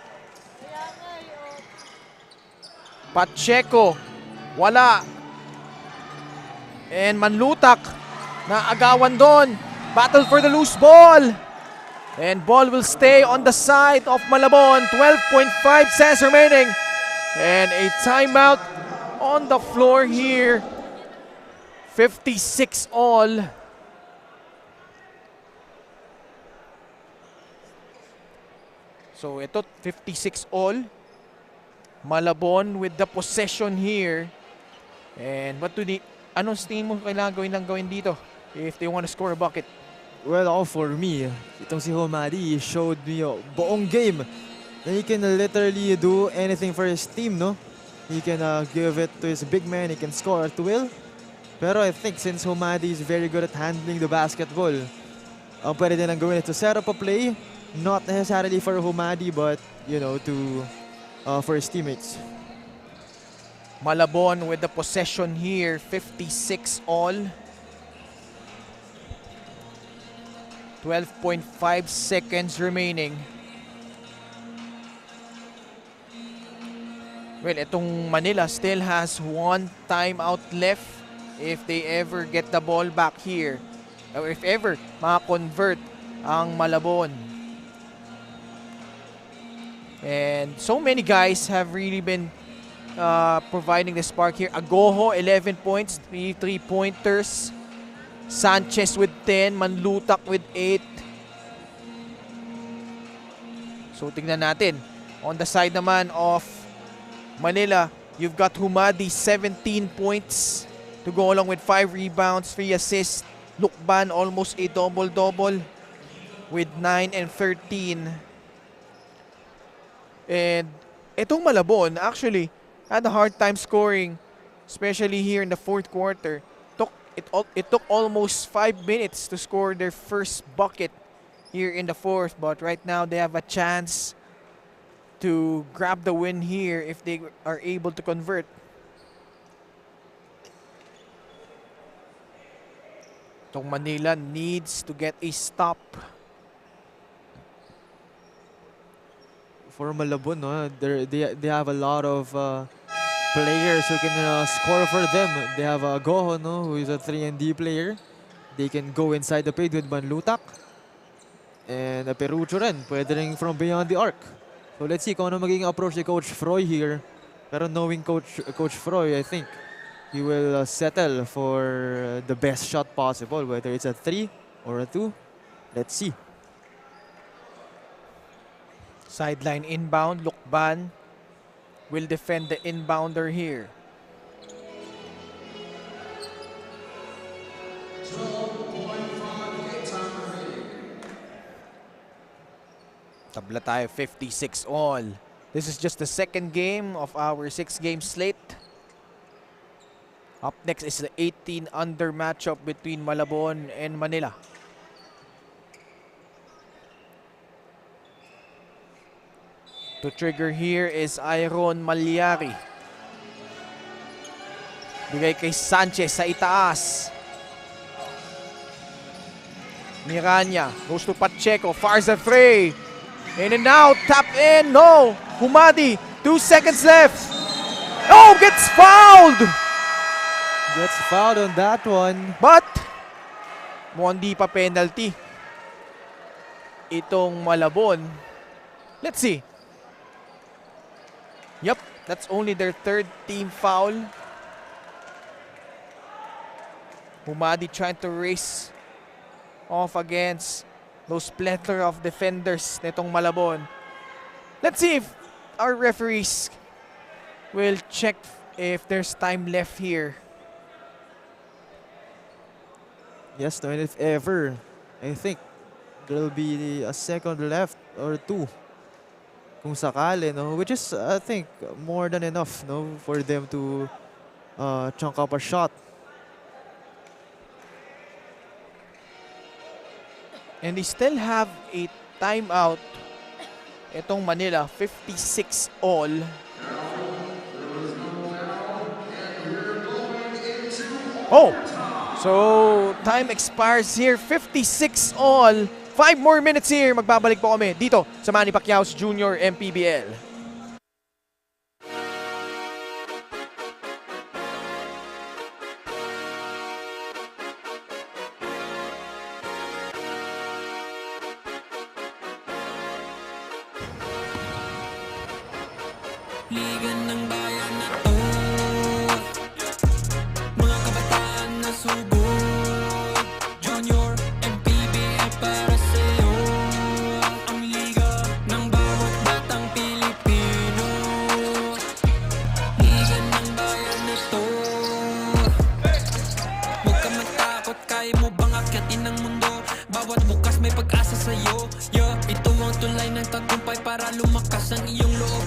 Pacheco, wala. And Manlutak, naagawan doon. Battle for the loose ball. And ball will stay on the side of Malabon. 12.5 seconds remaining. And a timeout on the floor here. 56 all. So ito, 56 all. Malabon with the possession here. And what do they, anong tingin mo kailangan gawin dito if they want to score a bucket? Well, all for me, itong si Homari showed me buong game na he can literally do anything for his team, no? He can give it to his big man, he can score at will. Pero I think since Homari is very good at handling the basketball, ang pwede din ang gawin is to set up a play, not necessarily for Homari, but, you know, for his teammates. Malabon with the possession here, 56 all. 12.5 seconds remaining. Well, itong Manila still has one timeout left if they ever get the ball back here. Or if ever maka-convert ang Malabon. And so many guys have really been providing the spark here. Agoho, 11 points, 3 3-pointers. Sanchez with 10, Manlutak with 8. So tingnan natin. On the side naman of Manila, you've got Humadi, 17 points to go along with 5 rebounds, 3 assists. Lukban, almost a double-double with 9 and 13. And itong Malabon actually had a hard time scoring, especially here in the fourth quarter. It took almost 5 minutes to score their first bucket here in the fourth, but right now they have a chance to grab the win here if they are able to convert. Itong Manila needs to get a stop. For Malabon, no, they have a lot of players who can score for them. They have Goho, no, who is a 3-and-D player. They can go inside the paint with Manlutak. And Perucho rin, pwede rin from beyond the arc. So let's see kung ano magiging approach ni Coach Froy here. Pero knowing Coach Froy, I think he will settle for the best shot possible, whether it's a 3 or a 2. Let's see. Sideline inbound, Lukban will defend the inbounder here. Tabla tayo, 56 all. This is just the second game of our 6-game slate. Up next is the 18 under matchup between Malabon and Manila. To trigger here is Iron Malyari. Bigay kay Sanchez sa itaas. Miranya goes to Pacheco, fires a three. In and out, tap in, no. Humadi, 2 seconds left. Oh, gets fouled. Gets fouled on that one. But, mukhang di pa penalty itong Malabon. Let's see. Yep, that's only their 3rd team foul. Humadi trying to race off against those plethora of defenders nitong Malabon. Let's see if our referees will check if there's time left here. Yes, no, and if ever, I think there'll be a second left or 2. Kung sakali, no? Which is, I think, more than enough, no? For them to chunk up a shot. And they still have a timeout. Itong Manila, 56 all. Oh! So, time expires here. 56 all. 5 more minutes here. Magbabalik po kami dito sa Manny Pacquiao's Junior MPBL. Liga ng bayan na to, mga kabataan na subok. Junior MPBL para sa'yo, ang liga ng bawat batang Pilipino. Liga ng bayan na to, huwag ka matakot, kaya mo bang akyatin ang mundo? Bawat bukas may pag-asa sa'yo. Ito ang tulay ng tagumpay para lumakas ang iyong loob.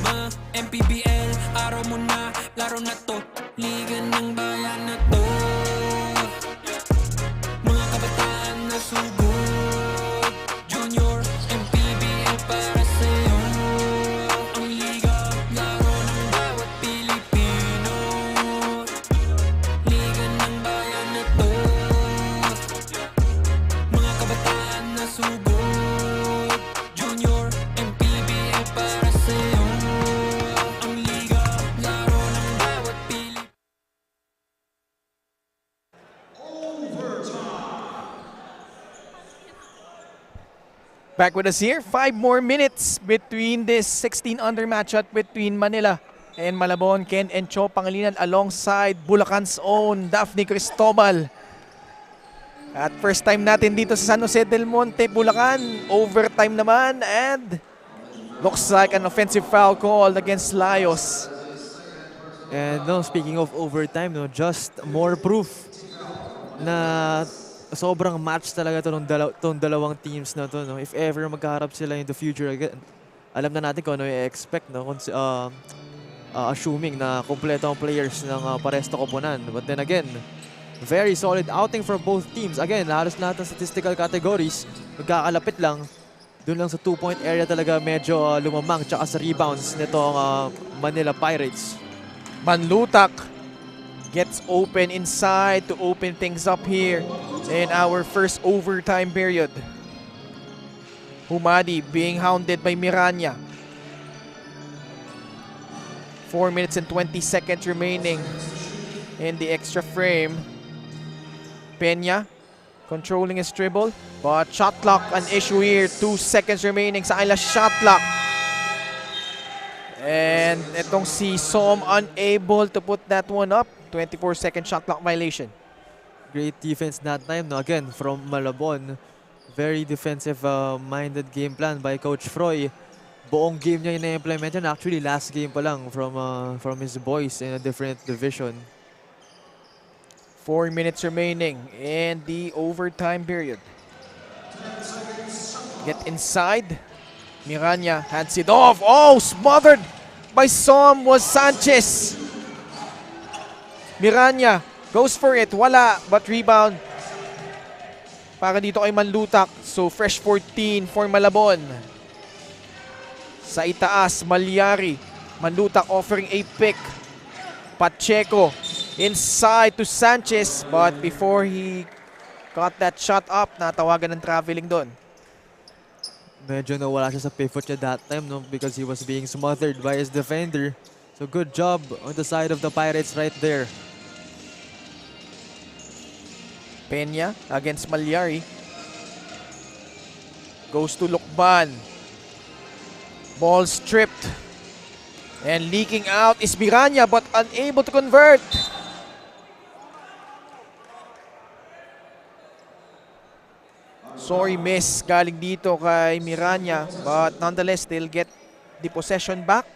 MPBL, araw mo na, laro na to. Liga ng bayan na to, mga kabataan na subok. Junior MPBL para sa'yo, ang liga, laro ng bawat Pilipino. Liga ng bayan na to, mga kabataan na subok. Junior MPBL para sa'yo, ang liga, laro ng bawat Pilipino. Back with us here. 5 more minutes between this 16 under matchup between Manila and Malabon. Ken and Cho Pangilinan alongside Bulacan's own Daphne Cristobal. At first time natin dito sa San Jose del Monte, Bulacan. Overtime naman and looks like an offensive foul called against Layos. And no, speaking of overtime, no, just more proof na sobrang match talaga tong dalawang teams na to, no. If ever magkaharap sila in the future again, alam na natin kung ano i-expect, no, assuming na kompleto ang players ng pares na koponan. But then again, very solid outing from both teams. Again, halos lahat ng statistical categories magkakalapit lang. Doon lang sa 2-point area talaga medyo lumamang, tsaka sa rebounds nitong Manila Pirates. Manlutak gets open inside to open things up here in our first overtime period. Humadi being hounded by Miranya. 4 minutes and 20 seconds remaining in the extra frame. Peña controlling his dribble. But shot clock an issue here. 2 seconds remaining sa kanila shot clock. And itong si Som unable to put that one up. 24-second shot clock violation. Great defense that time, no? Again, from Malabon. Very defensive-minded game plan by Coach Froy. Buong game niya ina-implement yan. Actually, last game pa lang from his boys in a different division. 4 minutes remaining in the overtime period. Get inside. Miranya hands it off. Oh, smothered by Som was Sanchez. Miranya goes for it. Wala, but rebound para dito kay Manlutak. So fresh 14 for Malabon. Sa itaas, Malyari. Manlutak offering a pick. Pacheco inside to Sanchez, but before he got that shot up, natawagan ng traveling doon. Medyo nawala siya sa pivot niya that time, no? Because he was being smothered by his defender. So good job on the side of the Pirates right there. Peña against Malyari. Goes to Lukban. Ball stripped. And leaking out is Miranya but unable to convert. Sorry miss galing dito kay Miranya, but nonetheless they'll get the possession back.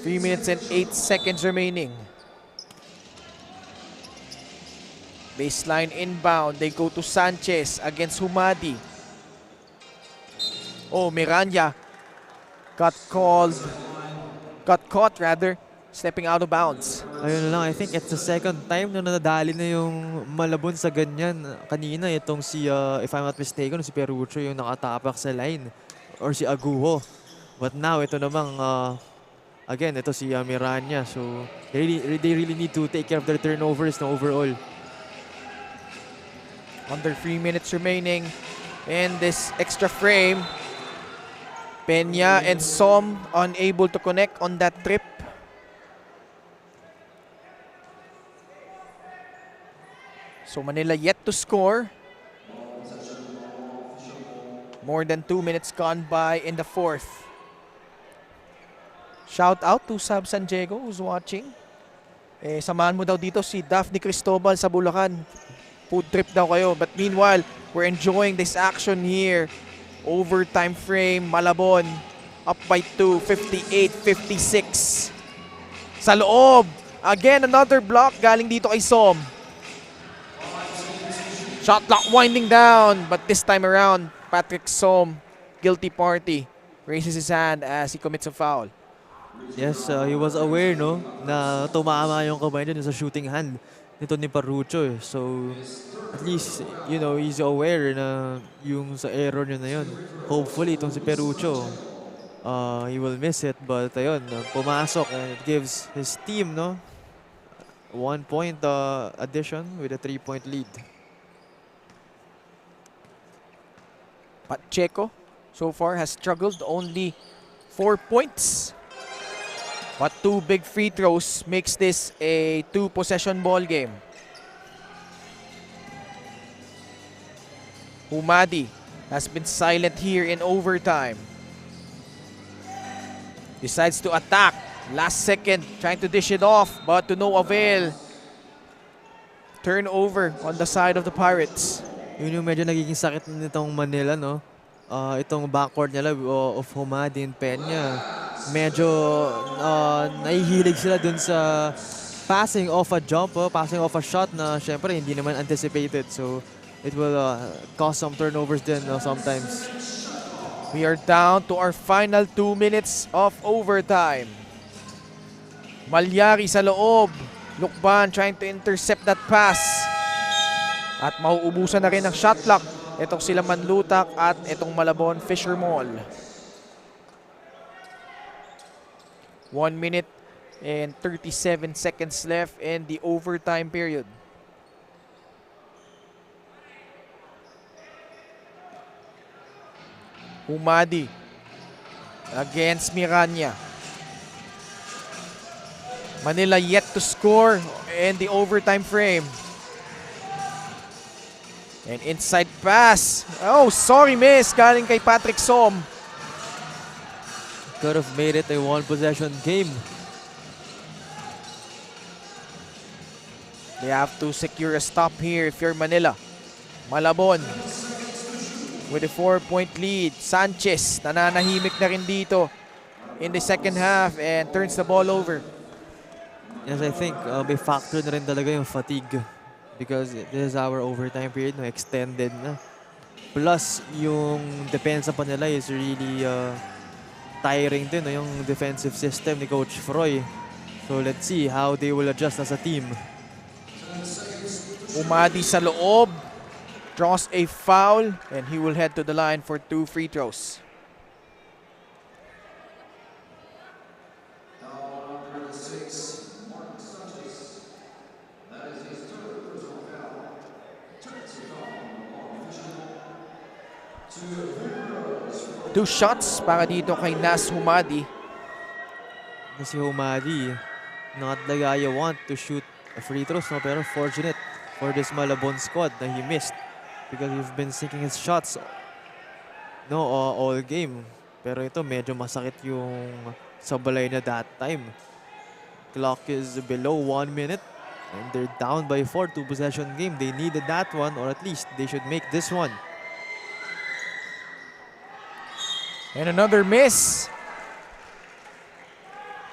3 minutes and 8 seconds remaining. Baseline inbound. They go to Sanchez against Humadi. Oh, Miranya got caught rather, stepping out of bounds. Ayun lang, I think it's the second time na nadali na yung Malabon sa ganyan. Kanina itong si, if I'm not mistaken, si Perucho yung nakatapak sa line. Or si Aguho. But now, ito namang, again, ito si Miranya. So, they really need to take care of their turnovers na overall. Under 3 minutes remaining in this extra frame. Peña and Som unable to connect on that trip. So Manila yet to score. More than 2 minutes gone by in the fourth. Shout out to Sab San Diego who's watching. Samahan mo daw dito si Daphne Cristobal sa Bulacan. Food trip daw kayo. But meanwhile, we're enjoying this action here. Overtime frame, Malabon up by 2, 58-56. Sa loob, again another block galing dito kay Som. Shot clock winding down, but this time around, Patrick Som, guilty party, raises his hand as he commits a foul. Yes, he was aware, no, na tumama yung kamay niya sa shooting hand nito ni Parucho. So, at least, you know, he's aware na yung sa error niya na yun. Hopefully, itong si Perucho, he will miss it. But, ayun, pumasok and it gives his team, no, 1 point addition with a 3-point lead. Pacheco, so far, has struggled. Only 4 points. But 2 big free throws makes this a 2-possession ball game. Humadi has been silent here in overtime. Decides to attack. Last second, trying to dish it off, but to no avail. Turnover on the side of the Pirates. Yun yung medyo nagiging sakit nitong Manila, no? Itong backcourt nila of Humadi and Peña. Medyo nahihilig sila dun sa passing off a jump, passing off a shot na syempre hindi naman anticipated. So it will cause some turnovers din sometimes. We are down to our final 2 minutes of overtime. Malyari sa loob. Lukban trying to intercept that pass. At mauubusan na rin ang shot clock. Itong sila Manlutak at itong Malabon Fisher Mall. 1 minute and 37 seconds left in the overtime period. Humadi against Miranya. Manila yet to score in the overtime frame. And inside pass. Oh, sorry miss. Galing kay Patrick Som. Could have made it a one-possession game. They have to secure a stop here if you're Manila. Malabon with a 4-point lead. Sanchez nananahimik na rin dito in the second half and turns the ball over. Yes, I think may factor na rin talaga yung fatigue because this is our overtime period, no, extended na. Plus, yung depensa pa nila is really tiring din, no, yung defensive system ni Coach Froy. So let's see how they will adjust as a team. Umadi sa loob. Draws a foul and he will head to the line for 2 free throws. Two shots para dito kay Nas Humadi. Si Humadi, not the guy you want to shoot free throws, no? Pero fortunate for this Malabon squad na he missed because he's been sinking his shots, no, all game. Pero ito medyo masakit yung sabalay na that time. Clock is below 1 minute and they're down by 4, 2-possession game. They needed that one, or at least they should make this one. And another miss.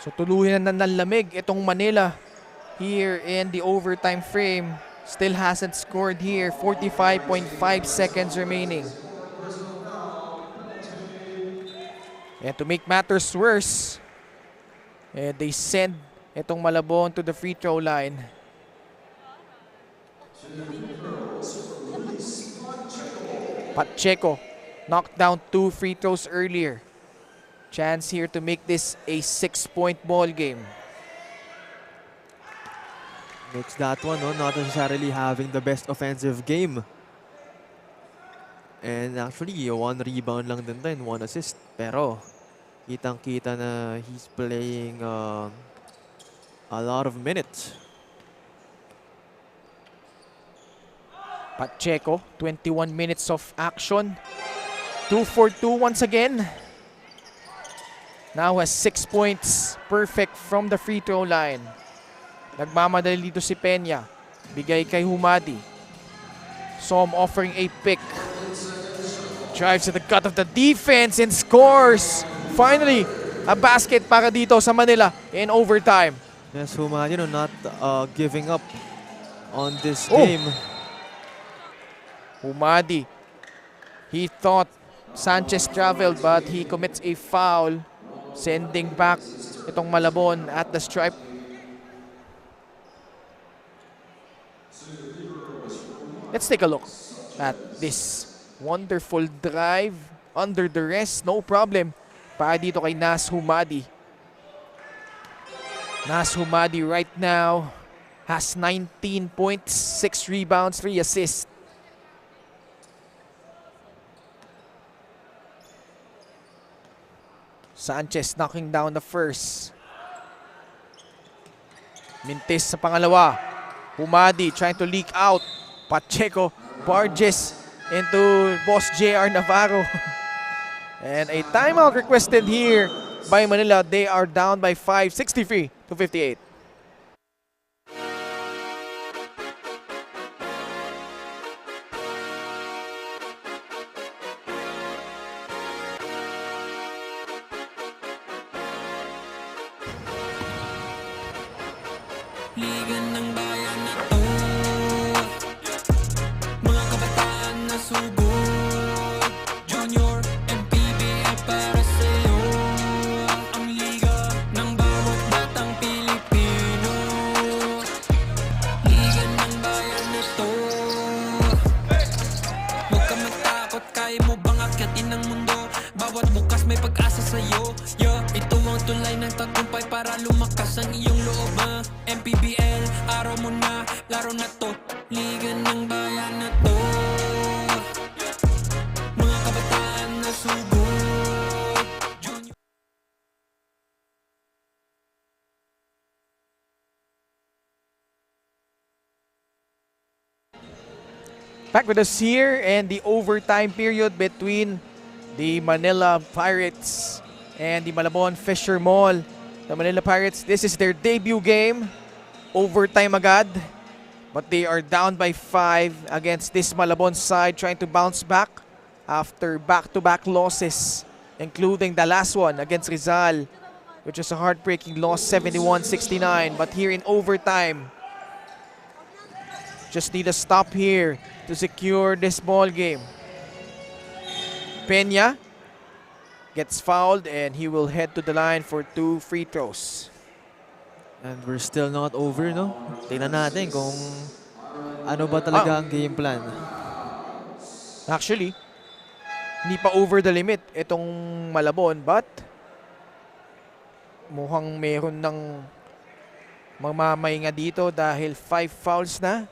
So tuluyan na nanlamig itong Manila here in the overtime frame. Still hasn't scored here. 45.5 seconds remaining. And to make matters worse, they send itong Malabon to the free throw line. Pacheco knocked down 2 free throws earlier. Chance here to make this a 6-point ball game. Makes that one, no, not necessarily having the best offensive game. And actually, 1 rebound lang din tayo, 1 assist. Pero, kitang-kita na he's playing a lot of minutes. Pacheco, 21 minutes of action. 2 for 2 once again. Now has 6 points. Perfect from the free throw line. Nagmamadali dito si Peña. Bigay kay Humadi. Som offering a pick. Drives to the gut of the defense and scores. Finally, a basket para dito sa Manila in overtime. Yes, Humadi, not giving up on this game. Humadi. He thought Sanchez traveled but he commits a foul. Sending back itong Malabon at the stripe. Let's take a look at this wonderful drive under the rest. No problem para dito kay Nas Humadi. Nas Humadi right now has 19 points, 6 rebounds, 3 assists. Sanchez knocking down the first. Mintis sa pangalawa. Humadi trying to leak out. Pacheco barges into Boss JR Navarro. And a timeout requested here by Manila. They are down by 5, 63-58. Liga ng bayan na to, mga kabataan na subok. Junior, MPBL para sa'yo. Ang liga ng bawat batang Pilipino. Liga ng bayan na to. Huwag ka matakot, kaya mo bang akyatin ang mundo? Bawat bukas may pag-asa sa'yo. Ito ang tulay ng tagumpay para lumakas ang iyong loob. MPBL, araw mo na, laro na to. Liga ng bayan na to, mga kabataan na subok. Junior. Back with us here and the overtime period between the Manila Pirates and the Malabon Fisher Mall. The Manila Pirates, this is their debut game. Overtime agad. But they are down by 5 against this Malabon side, trying to bounce back after back-to-back losses, including the last one against Rizal, which is a heartbreaking loss, 71-69. But here in overtime, just need a stop here to secure this ball game. Peña gets fouled and he will head to the line for 2 free throws. And we're still not over, no? Tingnan natin kung ano ba talaga ang game plan. Actually, hindi pa over the limit itong Malabon, but mukhang meron ng mamamay nga dito dahil 5 fouls na.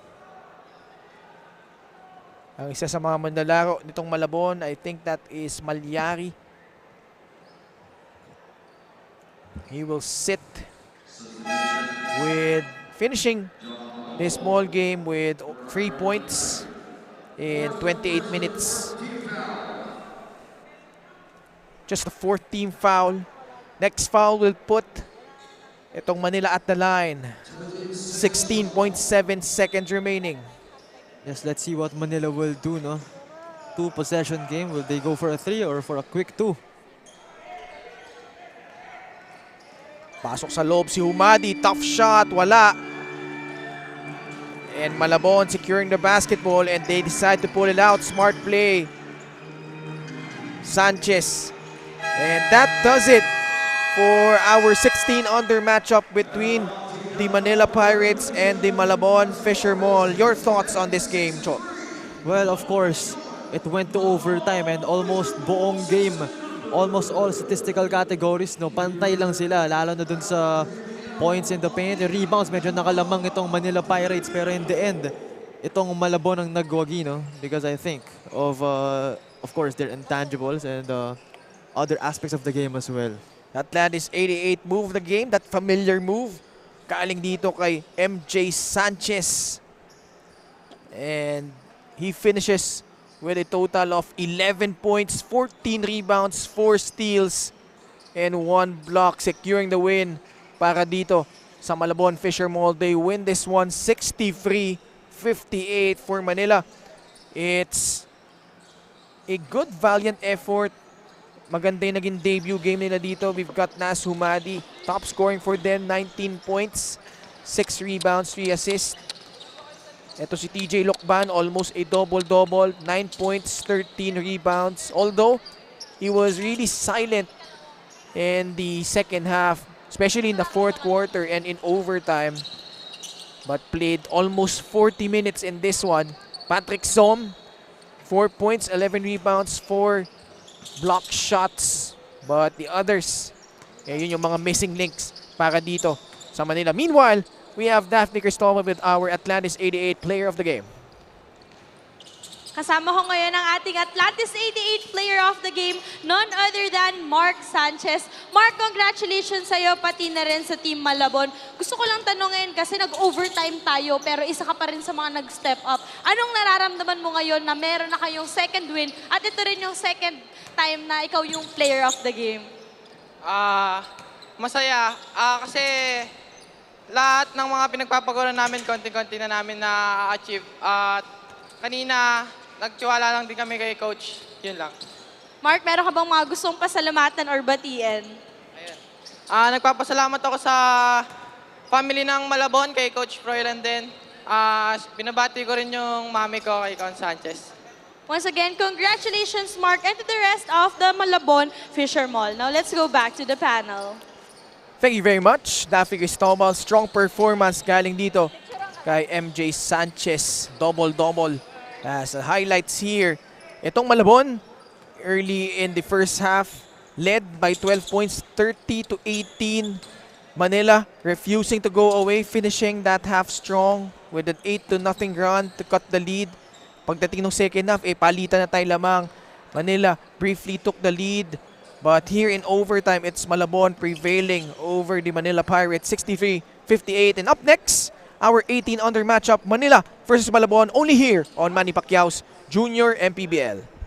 Ang isa sa mga manlalaro nitong Malabon, I think that is Malyari. He will sit with finishing this ball game with 3 points in 28 minutes. Just the 4th team foul. Next foul will put itong Manila at the line. 16.7 seconds remaining. Yes, let's see what Manila will do, no? 2 possession game. Will they go for a 3 or for a quick 2? Pasok sa loob si Humadi. Tough shot. Wala. And Malabon securing the basketball and they decide to pull it out. Smart play. Sanchez. And that does it for our 16-under matchup between the Manila Pirates and the Malabon Fisher Mall. Your thoughts on this game, Cho? Well, of course, it went to overtime and almost buong game, almost all statistical categories, no, pantay lang sila, lalo na dun sa points in the paint. Yung rebounds, medyo nakalamang itong Manila Pirates, pero in the end, itong Malabon ang nagwagi, no? Because I think of course, their intangibles and other aspects of the game as well. Atlantis 88 move the game, that familiar move. Galing dito kay MJ Sanchez. And he finishes with a total of 11 points, 14 rebounds, 4 steals, and 1 block, securing the win para dito sa Malabon Fisher Mall. They win this one 63-58 for Manila. It's a good, valiant effort. Maganda yung naging debut game nila dito. We've got Nas Humadi, top scoring for them, 19 points, 6 rebounds, 3 assists. Ito si TJ Lokban, almost a double-double, 9 points, 13 rebounds. Although, he was really silent in the second half, especially in the 4th quarter and in overtime. But played almost 40 minutes in this one. Patrick Som, 4 points, 11 rebounds, 4 block shots. But the others, yun yung mga missing links para dito sa Manila. Meanwhile, we have Daphne Cristobal with our Atlantis 88 Player of the Game. Kasama ko ngayon ang ating Atlantis 88 Player of the Game, none other than Mark Sanchez. Mark, congratulations sa'yo, pati na rin sa Team Malabon. Gusto ko lang tanongin kasi nag-overtime tayo pero isa ka pa rin sa mga nag-step up. Anong nararamdaman mo ngayon na meron na kayong second win at ito rin yung second time na ikaw yung Player of the Game? Masaya. Kasi lahat ng mga pinagpapaguran namin, konti-konti na namin na-achieve. At kanina, nagtiwala lang din kami kay Coach. Yun lang. Mark, meron ka bang mga gustong pasalamatan or batiin? Ayun. Nagpapasalamat ako sa family ng Malabon, kay Coach Froilan din. Binabati ko rin yung mami ko kay Con Sanchez. Once again, congratulations, Mark, and to the rest of the Malabon Fisher Mall. Now, let's go back to the panel. Thank you very much, Daphne Cristobal. Strong performance galing dito kay MJ Sanchez. Double-double as highlights here. Itong Malabon, early in the first half, led by 12 points, 30-18. Manila refusing to go away, finishing that half strong with an 8-0 run to cut the lead. Pagdating ng second half, palitan na tayo lamang. Manila briefly took the lead. But here in overtime, it's Malabon prevailing over the Manila Pirates, 63-58. And up next, our 18 under matchup, Manila versus Malabon, only here on Manny Pacquiao's Junior MPBL.